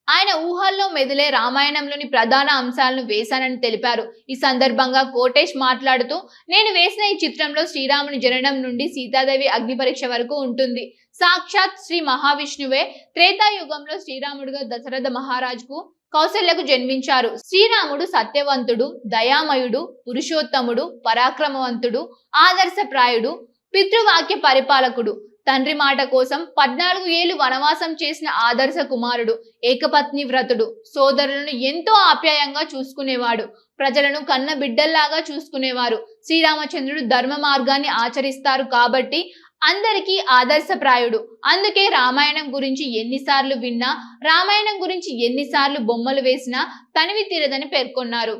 ఆయన ఊహల్లో మెదిలే రామాయణంలోని ప్రధాన అంశాలను వేశానని తెలిపారు. ఈ సందర్భంగా కోటేష్ మాట్లాడుతూ, నేను వేసిన ఈ చిత్రంలో శ్రీరాముని జననం నుండి సీతాదేవి అగ్ని పరీక్ష వరకు ఉంటుంది. సాక్షాత్ శ్రీ మహావిష్ణువే త్రేతాయుగంలో శ్రీరాముడుగా దశరథ మహారాజుకు కౌశల్యకు జన్మించారు. శ్రీరాముడు సత్యవంతుడు, దయామయుడు, పురుషోత్తముడు, పరాక్రమవంతుడు, ఆదర్శప్రాయుడు, పితృవాక్య పరిపాలకుడు. తండ్రి మాట కోసం 14 ఏళ్లు వనవాసం చేసిన ఆదర్శ కుమారుడు, ఏకపత్ని వ్రతుడు, సోదరులను ఎంతో ఆప్యాయంగా చూసుకునేవాడు, ప్రజలను కన్న బిడ్డల్లాగా చూసుకునేవారు. శ్రీరామచంద్రుడు ధర్మ మార్గాన్ని ఆచరిస్తారు కాబట్టి అందరికీ ఆదర్శప్రాయుడు. అందుకే రామాయణం గురించి ఎన్నిసార్లు విన్నా, రామాయణం గురించి ఎన్నిసార్లు బొమ్మలు వేసినా తనివి తీరదని పేర్కొన్నారు.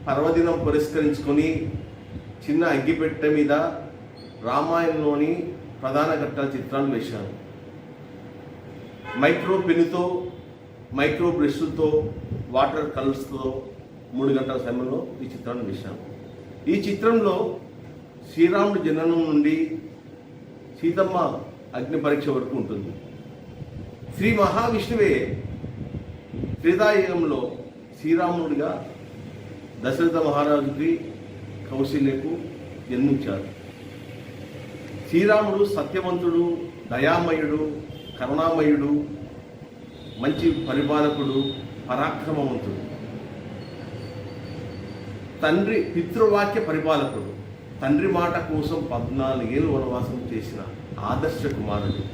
పర్వదినం పురస్కరించుకొని చిన్న అగ్గిపెట్టె మీద రామాయణంలోని ప్రధాన ఘట్టాల చిత్రాలు వేశాను. మైక్రో పెన్నుతో, మైక్రో బ్రష్లతో, వాటర్ కలర్స్తో 3 గంటల సమయంలో ఈ చిత్రాన్ని వేశాను. ఈ చిత్రంలో శ్రీరాముడి జననం నుండి సీతమ్మ అగ్ని పరీక్ష వరకు ఉంటుంది. శ్రీ మహావిష్ణువే త్రేతాయుగంలో శ్రీరాముడిగా దశరథ మహారాజుకి, కౌశల్యకు జన్మించారు. శ్రీరాముడు సత్యవంతుడు, దయామయుడు, కరుణామయుడు, మంచి పరిపాలకుడు, పరాక్రమవంతుడు, తండ్రి పితృవాక్య పరిపాలకుడు, తండ్రి మాట కోసం 14 ఏళ్ళు వనవాసం చేసిన ఆదర్శ కుమారుడు,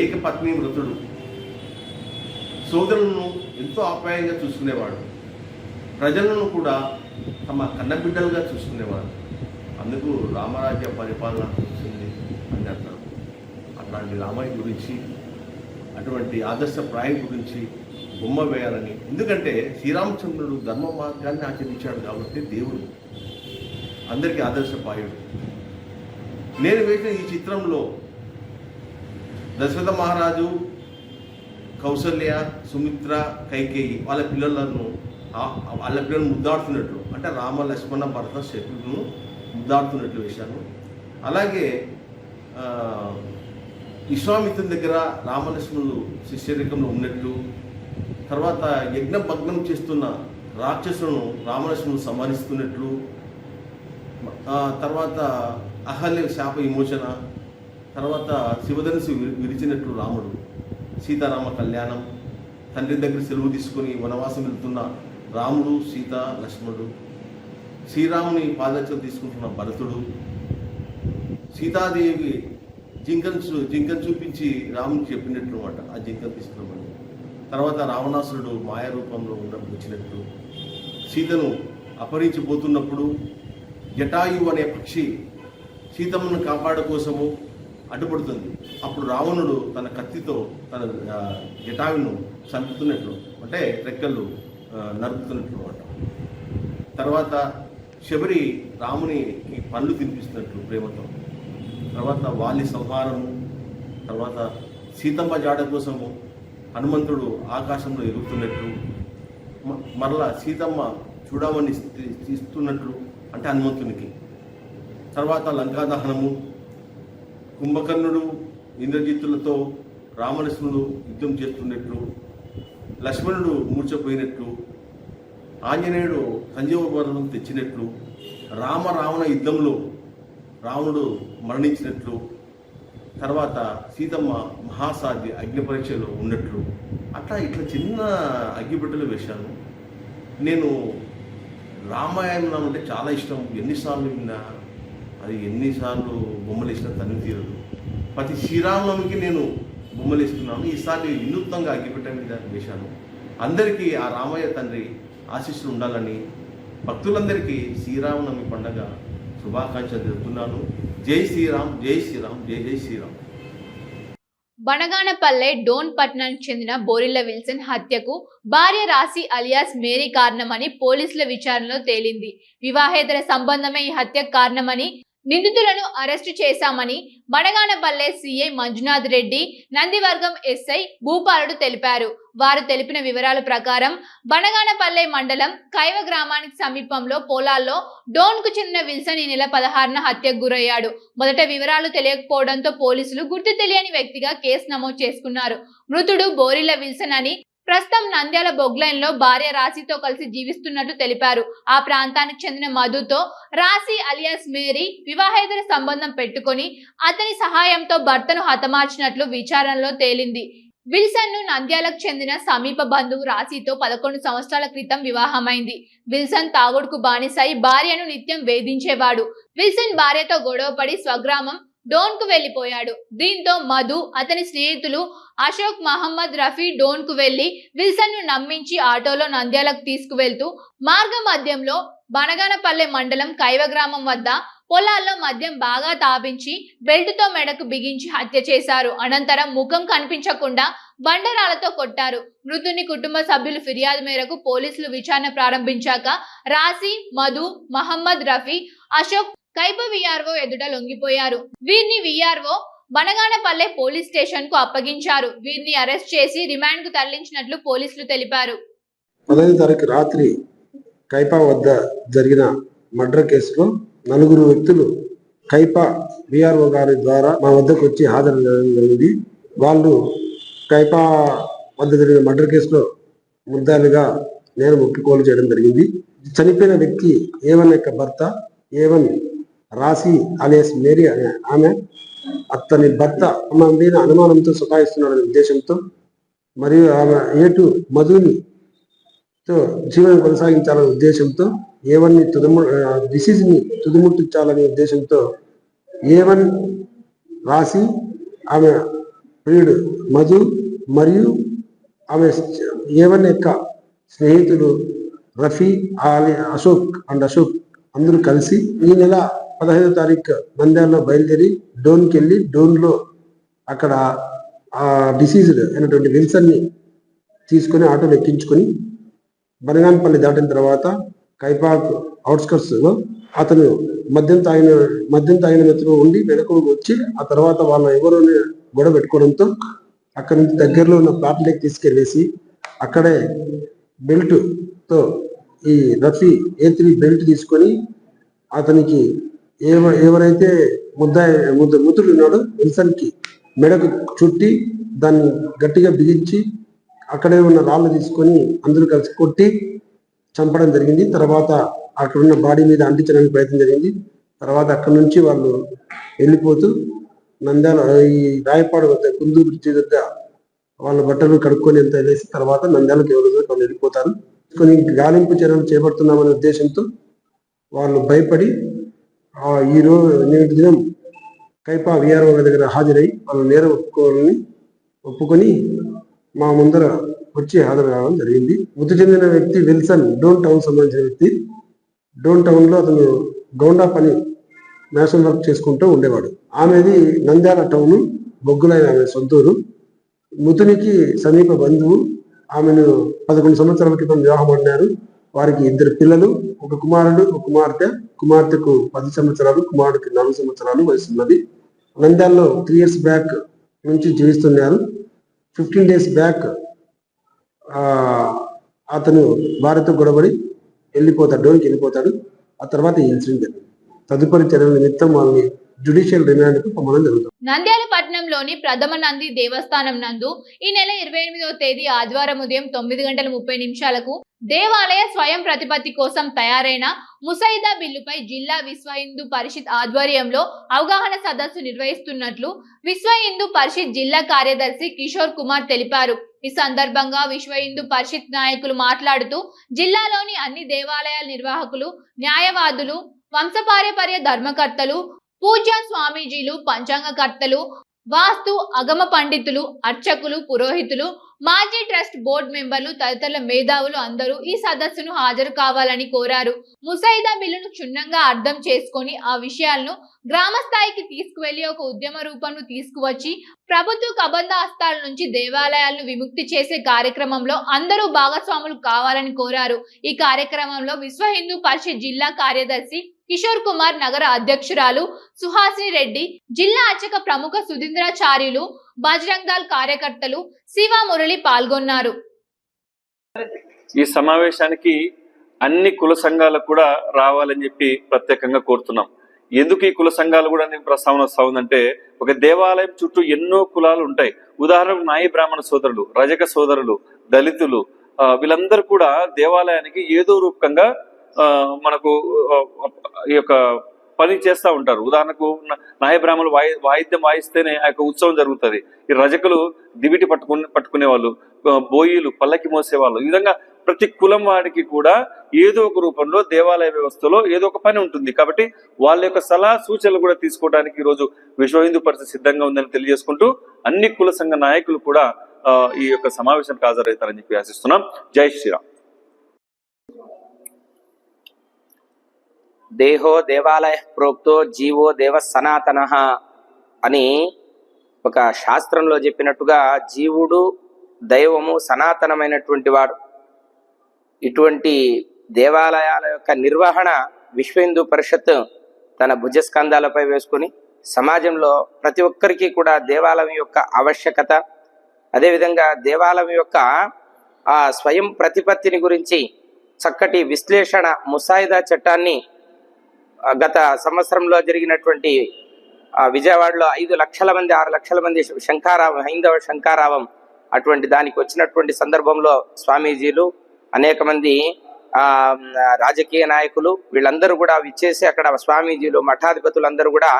ఏకపత్ని వ్రతుడు, సోదరులను ఎంతో ఆప్యాయంగా చూసుకునేవాడు, ప్రజలను కూడా తమ కన్నబిడ్డలుగా చూసుకునేవాడు. అందుకు రామరాజ్య పరిపాలన వచ్చింది అని అంటారు. అట్లాంటి రామయ్య గురించి, అటువంటి ఆదర్శప్రాయం గురించి బొమ్మ వేయాలని. ఎందుకంటే శ్రీరామచంద్రుడు ధర్మ మార్గాన్ని ఆచరించాడు కాబట్టి దేవుడు అందరికీ ఆదర్శప్రాయుడు. నేను వేసిన ఈ చిత్రంలో దశరథ మహారాజు, కౌసల్య, సుమిత్ర, కైకేయి వాళ్ళ పిల్లలను ముద్దాడుతున్నట్లు, అంటే రామ, లక్ష్మణ, భరత, శత్రుఘ్నులను ముద్దాడుతున్నట్లు వేశాను. అలాగే విశ్వామిత్రుని దగ్గర రామలక్ష్మణులు శిష్యరికంలో ఉన్నట్లు, తర్వాత యజ్ఞ భగ్నం చేస్తున్న రాక్షసులను రామలక్ష్మణులు సంహరిస్తున్నట్లు, తర్వాత అహల్య శాప విమోచన, తర్వాత శివధనుసు విరిచినట్లు రాముడు, సీతారామ కళ్యాణం, తండ్రి దగ్గర సెలవు తీసుకొని వనవాసం వెళ్తున్న రాముడు, సీత, లక్ష్మణుడు, శ్రీరాముని పాదరక్షలు తీసుకుంటున్న భరతుడు, సీతాదేవి జింకను చూపించి రాముని చెప్పినట్లు అన్నమాట. ఆ జింకను తీసుకున్నామని. తర్వాత రావణాసురుడు మాయా రూపంలో వచ్చినట్లు, సీతను అపహరించిపోతున్నప్పుడు జటాయు అనే పక్షి సీతమ్మను కాపాడ కోసము అడ్డుపడుతుంది. అప్పుడు రావణుడు తన కత్తితో తన జటాయును చంపుతున్నట్లు, అంటే రెక్కలు నరుకుతున్నట్లు అన్నమాట. తర్వాత శబరి రామునికి పండ్లు తినిపిస్తున్నట్లు ప్రేమతో. తర్వాత వాలి సంహారము, తర్వాత సీతమ్మ జాడ కోసము హనుమంతుడు ఆకాశంలో ఎగురుతున్నట్లు, మరలా సీతమ్మ చూడమని ఇస్తున్నట్లు, అంటే హనుమంతునికి. తర్వాత లంకాదహనము, కుంభకర్ణుడు ఇంద్రజిత్తులతో రామలక్ష్మణుడు యుద్ధం చేస్తున్నట్లు, లక్ష్మణుడు మూర్చపోయినట్లు, ఆంజనేయుడు సంజీవ పర్వతం తెచ్చినట్లు, రావణ యుద్ధంలో రావణుడు మరణించినట్లు, తర్వాత సీతమ్మ మహాసాధ్య అగ్ని పరీక్షలో ఉన్నట్లు, ఇట్లా చిన్న అగ్గిపెట్టెలు వేశాను. నేను రామాయణం అంటే చాలా ఇష్టం. ఎన్నిసార్లు విన్నా, అది ఎన్నిసార్లు బొమ్మలు వేసినా తనివి తీరదు. ప్రతి శ్రీరామనవమికి నేను బొమ్మలు వేస్తున్నాను. ఈసారి వినూత్నంగా అగ్గిపెట్టె మీద వేశాను. అందరికీ ఆ రామయ్య తండ్రి ఆశీస్సులు ఉండాలని భక్తులందరికీ శ్రీరామనవమి పండుగ శుభాకాంక్షలు తెలుపుతున్నాను. జై శ్రీరామ్, జై శ్రీరామ్, జై జై శ్రీరామ్. బనగానపల్లె డోన్ పట్టణానికి చెందిన బోరిల్ల విల్సన్ హత్యకు భార్య రాశి అలియాస్ మేరీ కారణమని పోలీసుల విచారణలో తేలింది. వివాహేతర సంబంధమే ఈ హత్యకు కారణమని, నిందితులను అరెస్టు చేశామని బనగానపల్లె సిఐ మంజునాథ్ రెడ్డి, నందివర్గం ఎస్ఐ భూపాలుడు తెలిపారు. వారు తెలిపిన వివరాల ప్రకారం బనగానపల్లె మండలం కైవ గ్రామానికి సమీపంలో పొలాల్లో డోన్ కు చెందిన విల్సన్ ఈ నెల 16న హత్యకు గురయ్యాడు. మొదట వివరాలు తెలియకపోవడంతో పోలీసులు గుర్తు తెలియని వ్యక్తిగా కేసు నమోదు చేసుకున్నారు. మృతుడు బోరిల్ల విల్సన్ అని, ప్రస్తుతం నంద్యాల బొగ్లైన్ లో భార్య రాశితో కలిసి జీవిస్తున్నట్లు తెలిపారు. ఆ ప్రాంతానికి చెందిన మధుతో రాశి అలియాస్ మేరీ వివాహేతర సంబంధం పెట్టుకొని అతని సహాయంతో భర్తను హతమార్చినట్లు విచారణలో తేలింది. విల్సన్ ను నంద్యాలకు చెందిన సమీప బంధువు రాశితో 11 సంవత్సరాల క్రితం వివాహమైంది. విల్సన్ తాగుడుకు బానిసై భార్యను నిత్యం వేధించేవాడు. విల్సన్ భార్యతో గొడవపడి స్వగ్రామం డోన్ కు వెళ్లిపోయాడు. దీంతో మధు, అతని స్నేహితులు అశోక్, మహమ్మద్, రఫీ డోన్ కు వెళ్లి విల్సన్ ను నమ్మించి ఆటోలో నంద్యాలకు తీసుకువెళ్తూ మార్గ మధ్యంలో బనగానపల్లె మండలం కైవ గ్రామం వద్ద పొలాల్లో మద్యం బాగా తాపించి బెల్టుతో మెడకు బిగించి హత్య చేశారు. అనంతరం ముఖం కనిపించకుండా బండరాలతో కొట్టారు. మృతుని కుటుంబ సభ్యులు ఫిర్యాదు మేరకు పోలీసులు విచారణ ప్రారంభించాక రాశి, మధు, మహమ్మద్, రఫీ, అశోక్ కైప విఆర్ఓ ఎదుట లొంగిపోయారు. వీరిని విఆర్ఓ బనగానపల్లె పోలీస్ స్టేషన్ కు అప్పగించారు. వీరిని అరెస్ట్ చేసి రిమాండ్ కు తరలించినట్లు పోలీసులు తెలిపారు. 15వ తారీఖు రాత్రి కైపా వద్ద జరిగిన మర్డర్ కేసులో 4 వ్యక్తులు కైపా విఆర్ఓ గారి ద్వారా మా వద్దకు వచ్చి హాజరు జరిగింది. వాళ్ళు కైపా వద్ద జరిగిన మర్డర్ కేసులో ముద్దాలుగా నేను ఒప్పుకోలు చేయడం జరిగింది. చనిపోయిన వ్యక్తి A1 యొక్క భర్త, A1 రాశి అలియాస్ మేరీ అనే ఆమె, అతని భర్త ఆమె మీద అనుమానంతో సతాయిస్తున్నాడనే ఉద్దేశంతో, మరియు ఆమె A2 మధుని జీవనం కొనసాగించాలనే ఉద్దేశంతో, A1 ని డిసీజ్ ని తుదిముట్టించాలనే ఉద్దేశంతో A1 రాశి, ఆమె ప్రియుడు మధు మరియు ఆమె A1 యొక్క స్నేహితులు రఫీ, అశోక్ అందరూ కలిసి ఈ నెల 15వ తారీఖు నంద్యాలలో బయలుదేరి డోన్కి వెళ్ళి డోన్లో అక్కడ ఆ డిసీజ్డ్ అయినటువంటి విల్సన్ ని తీసుకొని ఆటోలు ఎక్కించుకొని బనగానపల్లి దాటిన తర్వాత కైపాక్ అవుట్స్కర్ట్స్ లో అతను మద్యం తాగిన మెత్తలో ఉండి వెనక వచ్చి ఆ తర్వాత వాళ్ళ ఎవరో గొడవ పెట్టుకోవడంతో అక్కడి నుంచి దగ్గరలో ఉన్న ప్లాట్లోకి తీసుకెళ్లేసి అక్కడే బెల్ట్ తో ఈ రఫీ A3 బెల్ట్ తీసుకొని అతనికి ఎవరైతే ముద్దుడు ఉన్నాడో విల్సన్ కి మెడకు చుట్టి దాన్ని గట్టిగా బిగించి అక్కడే ఉన్న రాళ్ళు తీసుకొని అందరూ కలిసి కొట్టి చంపడం జరిగింది. తర్వాత అక్కడ ఉన్న బాడీ మీద అంటించడానికి ప్రయత్నం జరిగింది. తర్వాత అక్కడ నుంచి వాళ్ళు వెళ్ళిపోతూ నంద్యాల ఈ రాయపాడు వద్ద కుందు బ్రిడ్జి దగ్గర వాళ్ళ బట్టలు కడుక్కొని ఎంత వెళ్ళేసి తర్వాత నంద్యాలకు ఎవరు వాళ్ళు వెళ్ళిపోతారు. కొన్ని గాలింపు చర్యలు చేపడుతున్నామనే ఉద్దేశంతో వాళ్ళు భయపడి నేటి దినం కైపా విఆర్ఓ దగ్గర హాజరై వాళ్ళు నేరం ఒప్పుకొని మా ముందర వచ్చి హాజరు కావడం జరిగింది. మృతి చెందిన వ్యక్తి విల్సన్ డోన్ టౌన్ సంబంధించిన వ్యక్తి. డోన్ టౌన్ లో అతను గౌండా పని నేషనల్ వర్క్ చేసుకుంటూ ఉండేవాడు. ఆమెది నంద్యాల టౌన్, బొగ్గులైన ఆమె సొంతూరు. మృతునికి సమీప బంధువు. ఆమెను 11 సంవత్సరాల క్రితం వివాహం అన్నారు. వారికి 2 పిల్లలు, ఒక కుమారుడు, ఒక కుమార్తె. కుమార్తెకు 10 సంవత్సరాలు, కుమారుడికి 4 సంవత్సరాలు వయసు ఉన్నది. నంద్యాలలో 3 years బ్యాక్ నుంచి జీవిస్తున్నారు. 15 days బ్యాక్ అతను భార్యతో గొడవడి డోన్కి వెళ్ళిపోతాడు. ఆ తర్వాత ఈ ఇన్సిడెంట్ జరిగింది. తదుపరి చర్యల నిమిత్తం వాళ్ళని జ్యుడిషియల్ రిమాండ్కు పంపడం జరుగుతుంది. నంద్యాల పట్టణంలోని ప్రథమ నంది దేవస్థానం నందు ఈ నెల 28వ తేదీ ఆదివారం ఉదయం 9:30 దేవాలయ స్వయం ప్రతిపత్తి కోసం తయారైన ముసాయిదా బిల్లుపై జిల్లా విశ్వ హిందూ పరిషత్ ఆధ్వర్యంలో అవగాహన సదస్సు నిర్వహిస్తున్నట్లు విశ్వ హిందూ పరిషత్ జిల్లా కార్యదర్శి కిషోర్ కుమార్ తెలిపారు. ఈ సందర్భంగా విశ్వ హిందూ పరిషత్ నాయకులు మాట్లాడుతూ జిల్లాలోని అన్ని దేవాలయాల నిర్వాహకులు, న్యాయవాదులు, వంశపారంపర్య ధర్మకర్తలు, పూజ్య స్వామీజీలు, పంచాంగకర్తలు, వాస్తు అగమ పండితులు, అర్చకులు, పురోహితులు, మాజీ ట్రస్ట్ బోర్డు మెంబర్లు తదితరుల మేధావులు అందరూ ఈ సదస్సును హాజరు కావాలని కోరారు. ముసాయిదా బిల్లును క్షుణ్ణంగా అర్థం చేసుకొని ఆ విషయాలను గ్రామ స్థాయికి తీసుకువెళ్లి ఒక ఉద్యమ రూపంను తీసుకువచ్చి ప్రభుత్వ కబంధ హస్తాల నుంచి దేవాలయాలను విముక్తి చేసే కార్యక్రమంలో అందరూ భాగస్వాములు కావాలని కోరారు. ఈ కార్యక్రమంలో విశ్వ హిందూ పరిషత్ జిల్లా కార్యదర్శి కిషోర్ కుమార్, నగర అధ్యక్షురాలు సుహాసిని రెడ్డి, జిల్లా అర్చక ప్రముఖ సుధీంద్రాచార్యులు, బజరంగ్ దళ్ కార్యకర్తలు, శివ మురళి పాల్గొన్నారు. ఈ సమావేశానికి అన్ని కుల సంఘాలకు కూడా రావాలని చెప్పి ప్రత్యేకంగా కోరుతున్నాం. ఎందుకు ఈ కుల సంఘాలు కూడా నేను ప్రస్తావన వస్తా ఉందంటే, ఒక దేవాలయం చుట్టూ ఎన్నో కులాలు ఉంటాయి. ఉదాహరణకు నాయి బ్రాహ్మణ సోదరులు, రజక సోదరులు, దళితులు, వీళ్ళందరూ కూడా దేవాలయానికి ఏదో రూపకంగా మనకు ఈ యొక్క పని చేస్తూ ఉంటారు. ఉదాహరణకు నాయ బ్రాహ్మణులు వాయిద్యం వాయిస్తేనే ఆ యొక్క ఉత్సవం జరుగుతుంది. ఈ రజకులు దివిటి పట్టుకునే వాళ్ళు, బోయిలు పల్లకి మోసేవాళ్ళు. ఈ విధంగా ప్రతి కులం వాడికి కూడా ఏదో ఒక రూపంలో దేవాలయ వ్యవస్థలో ఏదో ఒక పని ఉంటుంది. కాబట్టి వాళ్ళ యొక్క సలహా సూచనలు కూడా తీసుకోవడానికి ఈరోజు విశ్వ హిందూ పరిషత్ సిద్ధంగా ఉందని తెలియజేసుకుంటూ అన్ని కుల సంఘ నాయకులు కూడా ఈ యొక్క సమావేశానికి హాజరవుతారని చెప్పి ఆశిస్తున్నాం. జై శ్రీరామ్. దేహో దేవాలయ ప్రోక్తో జీవో దేవ సనాతన అని ఒక శాస్త్రంలో చెప్పినట్టుగా జీవుడు దైవము సనాతనమైనటువంటి వాడు. ఇటువంటి దేవాలయాల యొక్క నిర్వహణ విశ్వ హిందూ పరిషత్ తన భుజస్కంధాలపై వేసుకొని సమాజంలో ప్రతి ఒక్కరికి కూడా దేవాలయం యొక్క ఆవశ్యకత, అదేవిధంగా దేవాలయం యొక్క ఆ స్వయం ప్రతిపత్తిని గురించి చక్కటి విశ్లేషణ ముసాయిదా చట్టాన్ని గత సంవత్సరంలో జరిగినటువంటి విజయవాడలో 5 లక్షల మంది 6 లక్షల మంది హైందవ శంఖారావం అటువంటి దానికి వచ్చినటువంటి సందర్భంలో స్వామీజీలు, అనేక మంది రాజకీయ నాయకులు వీళ్ళందరూ కూడా విచ్చేసి అక్కడ స్వామీజీలు, మఠాధిపతులందరూ కూడా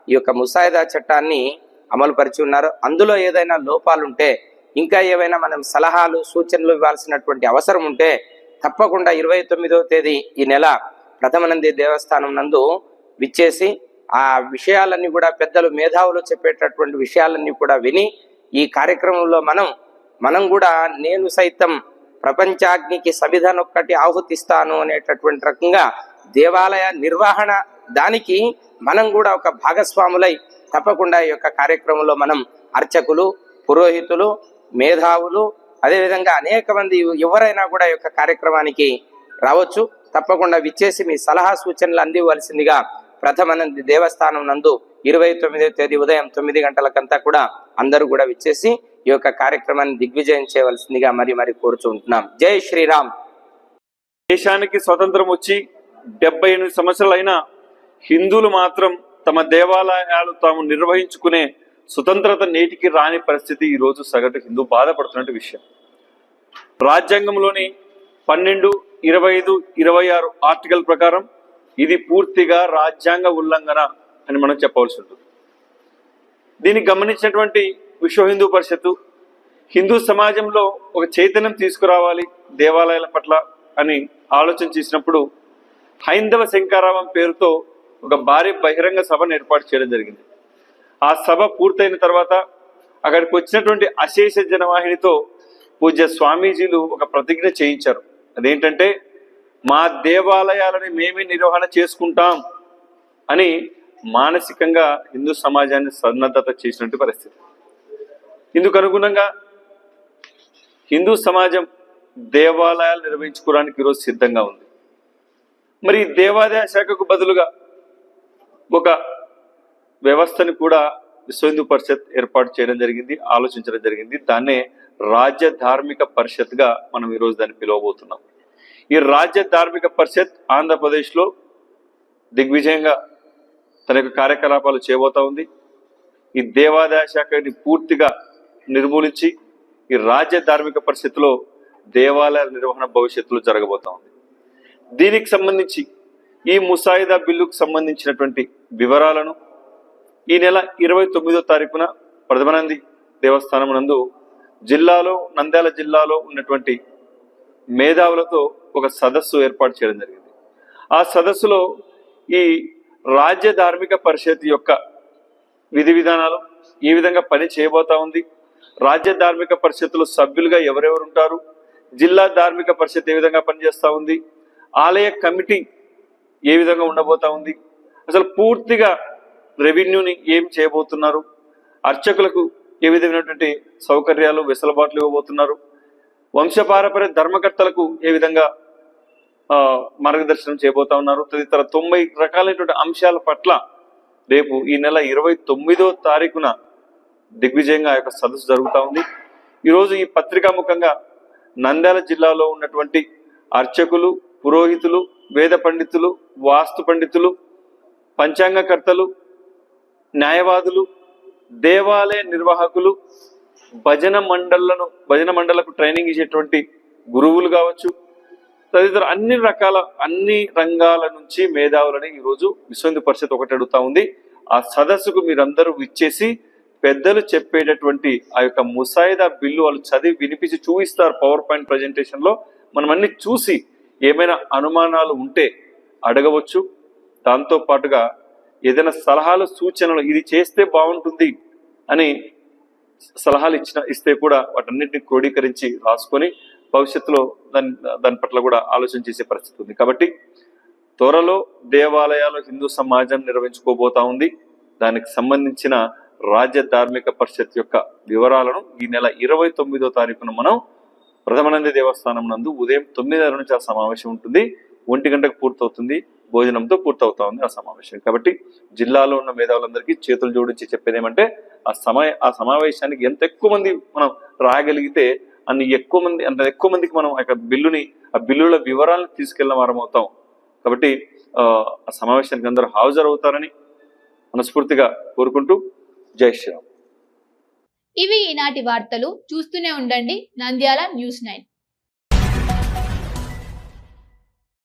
ఈ యొక్క ముసాయిదా చట్టాన్ని అమలు పరిచి ఉన్నారు. అందులో ఏదైనా లోపాలుంటే, ఇంకా ఏవైనా మనం సలహాలు సూచనలు ఇవ్వాల్సినటువంటి అవసరం ఉంటే తప్పకుండా 29వ తేదీ ఈ నెల ప్రథమ నంది దేవస్థానం నందు విచ్చేసి ఆ విషయాలన్నీ కూడా పెద్దలు మేధావులు చెప్పేటటువంటి విషయాలన్నీ కూడా విని ఈ కార్యక్రమంలో మనం కూడా నేను సైతం ప్రపంచాగ్నికి సమిధనొక్కటి ఆహుతిస్తాను అనేటటువంటి రకంగా దేవాలయ నిర్వహణ దానికి మనం కూడా ఒక భాగస్వాములై తప్పకుండా ఈ యొక్క కార్యక్రమంలో మనం అర్చకులు, పురోహితులు, మేధావులు, అదేవిధంగా అనేక మంది ఎవరైనా కూడా ఈ యొక్క కార్యక్రమానికి రావచ్చు. తప్పకుండా విచ్చేసి మీ సలహా సూచనలు అందివ్వాల్సిందిగా ప్రథమ నంది దేవస్థానం నందు 29వ తేదీ ఉదయం 9 గంటలకంతా కూడా అందరూ కూడా విచ్చేసి ఈ యొక్క కార్యక్రమాన్ని దిగ్విజయం చేయవలసిందిగా మరి కోరుచుంటున్నాం. జై శ్రీరామ్. దేశానికి స్వతంత్రం వచ్చి 78 సంవత్సరాలైనా హిందువులు మాత్రం తమ దేవాలయాలు తాము నిర్వహించుకునే స్వతంత్రత నేటికి రాని పరిస్థితి ఈ రోజు సగటు హిందూ బాధపడుతున్న విషయం. రాజ్యాంగంలోని 12, 25, 26 ఆర్టికల్ ప్రకారం ఇది పూర్తిగా రాజ్యాంగ ఉల్లంఘన అని మనం చెప్పవలసి ఉంటుంది. దీన్ని గమనించినటువంటి విశ్వ హిందూ పరిషత్తు హిందూ సమాజంలో ఒక చైతన్యం తీసుకురావాలి దేవాలయాల పట్ల అని ఆలోచన చేసినప్పుడు హైందవ శంఖారావం పేరుతో ఒక భారీ బహిరంగ సభను ఏర్పాటు చేయడం జరిగింది. ఆ సభ పూర్తయిన తర్వాత అక్కడికి వచ్చినటువంటి అశేష జనవాహినితో పూజ్య స్వామీజీలు ఒక ప్రతిజ్ఞ చేయించారు. అదేంటంటే, మా దేవాలయాలని మేమే నిర్వహణ చేసుకుంటాం అని మానసికంగా హిందూ సమాజాన్ని సన్నద్ధత చేసినట్టు పరిస్థితి. ఇందుకు అనుగుణంగా హిందూ సమాజం దేవాలయాలు నిర్వహించుకోవడానికి ఈరోజు సిద్ధంగా ఉంది. మరి దేవాదాయ శాఖకు బదులుగా ఒక వ్యవస్థని కూడా విశ్వ హిందూ పరిషత్ ఏర్పాటు చేయడం జరిగింది, ఆలోచించడం జరిగింది. దాన్నే రాజ్య ధార్మిక పరిషత్గా మనం ఈరోజు దాన్ని పిలవబోతున్నాం. ఈ రాజ్య ధార్మిక పరిషత్ ఆంధ్రప్రదేశ్లో దిగ్విజయంగా తన యొక్క కార్యకలాపాలు చేయబోతా ఉంది. ఈ దేవాదాయ శాఖని పూర్తిగా నిర్మూలించి ఈ రాజ్య ధార్మిక పరిస్థితిలో దేవాలయాల నిర్వహణ భవిష్యత్తులో జరగబోతా ఉంది. దీనికి సంబంధించి ఈ ముసాయిదా బిల్లుకు సంబంధించినటువంటి వివరాలను ఈ నెల 29వ తారీఖున ప్రథమానంది దేవస్థానం నందు నంద్యాల జిల్లాలో ఉన్నటువంటి మేధావులతో ఒక సదస్సు ఏర్పాటు చేయడం జరిగింది. ఆ సదస్సులో ఈ రాజ్య ధార్మిక పరిషత్ యొక్క విధి విధానాలు ఏ విధంగా పని చేయబోతా ఉంది, రాజ్య ధార్మిక పరిషత్తులో సభ్యులుగా ఎవరెవరు ఉంటారు, జిల్లా ధార్మిక పరిషత్ ఏ విధంగా పనిచేస్తూ ఉంది, ఆలయ కమిటీ ఏ విధంగా ఉండబోతా ఉంది, అసలు పూర్తిగా రెవెన్యూని ఏం చేయబోతున్నారు, అర్చకులకు ఏ విధమైనటువంటి సౌకర్యాలు వెసులుబాట్లు ఇవ్వబోతున్నారు, వంశపారపర్య ధర్మకర్తలకు ఏ విధంగా మార్గదర్శనం చేయబోతా ఉన్నారు, తదితర 90 రకాలైనటువంటి అంశాల పట్ల రేపు ఈ నెల 29వ తారీఖున దిగ్విజయంగా ఆ యొక్క సదస్సు జరుగుతూ ఉంది. ఈరోజు ఈ పత్రికాముఖంగా నంద్యాల జిల్లాలో ఉన్నటువంటి అర్చకులు, పురోహితులు, వేద పండితులు, వాస్తు పండితులు, పంచాంగకర్తలు, న్యాయవాదులు, దేవాలయ నిర్వాహకులు, భజన మండలకు ట్రైనింగ్ ఇచ్చేటువంటి గురువులు కావచ్చు, తదితర అన్ని రంగాల నుంచి మేధావులని ఈరోజు విశ్వ హిందూ పరిషత్ ఒకటి అడుగుతా ఉంది. ఆ సదస్సుకు మీరందరూ విచ్చేసి పెద్దలు చెప్పేటటువంటి ఆ యొక్క ముసాయిదా బిల్లు వాళ్ళు చదివి వినిపించి చూపిస్తారు పవర్ పాయింట్ ప్రజెంటేషన్ లో. మనం అన్ని చూసి ఏమైనా అనుమానాలు ఉంటే అడగవచ్చు. దాంతో పాటుగా ఏదైనా సలహాలు సూచనలు ఇది చేస్తే బాగుంటుంది అని సలహాలు ఇస్తే కూడా వాటన్నిటిని క్రోడీకరించి రాసుకొని భవిష్యత్తులో దాని పట్ల కూడా ఆలోచన చేసే పరిస్థితి ఉంది. కాబట్టి త్వరలో దేవాలయాలు హిందూ సమాజం నిర్వహించుకోబోతా ఉంది. దానికి సంబంధించిన రాజ్య ధార్మిక పరిషత్ యొక్క వివరాలను ఈ నెల 29వ తారీఖున మనం ప్రథమానంది దేవస్థానం నందు ఉదయం 9:30 నుంచి ఆ సమావేశం ఉంటుంది. 1 గంటకు పూర్తవుతుంది, భోజనంతో పూర్తవుతా ఉంది ఆ సమావేశం. కాబట్టి జిల్లాలో ఉన్న మేధావులందరికీ చేతులు జోడించి చెప్పేది ఏమంటే ఆ సమావేశానికి ఎంత ఎక్కువ మంది మనం రాగలిగితే అంత ఎక్కువ మందికి మనం ఆ బిల్లుల వివరాలను తీసుకెళ్ళిన వారం అవుతాం. కాబట్టి ఆ సమావేశానికి అందరూ హాజరవుతారని మనస్ఫూర్తిగా కోరుకుంటూ జై శ్రీరామ్. ఇవి ఈనాటి వార్తలు. చూస్తూనే ఉండండి నంద్యాల న్యూస్ 9.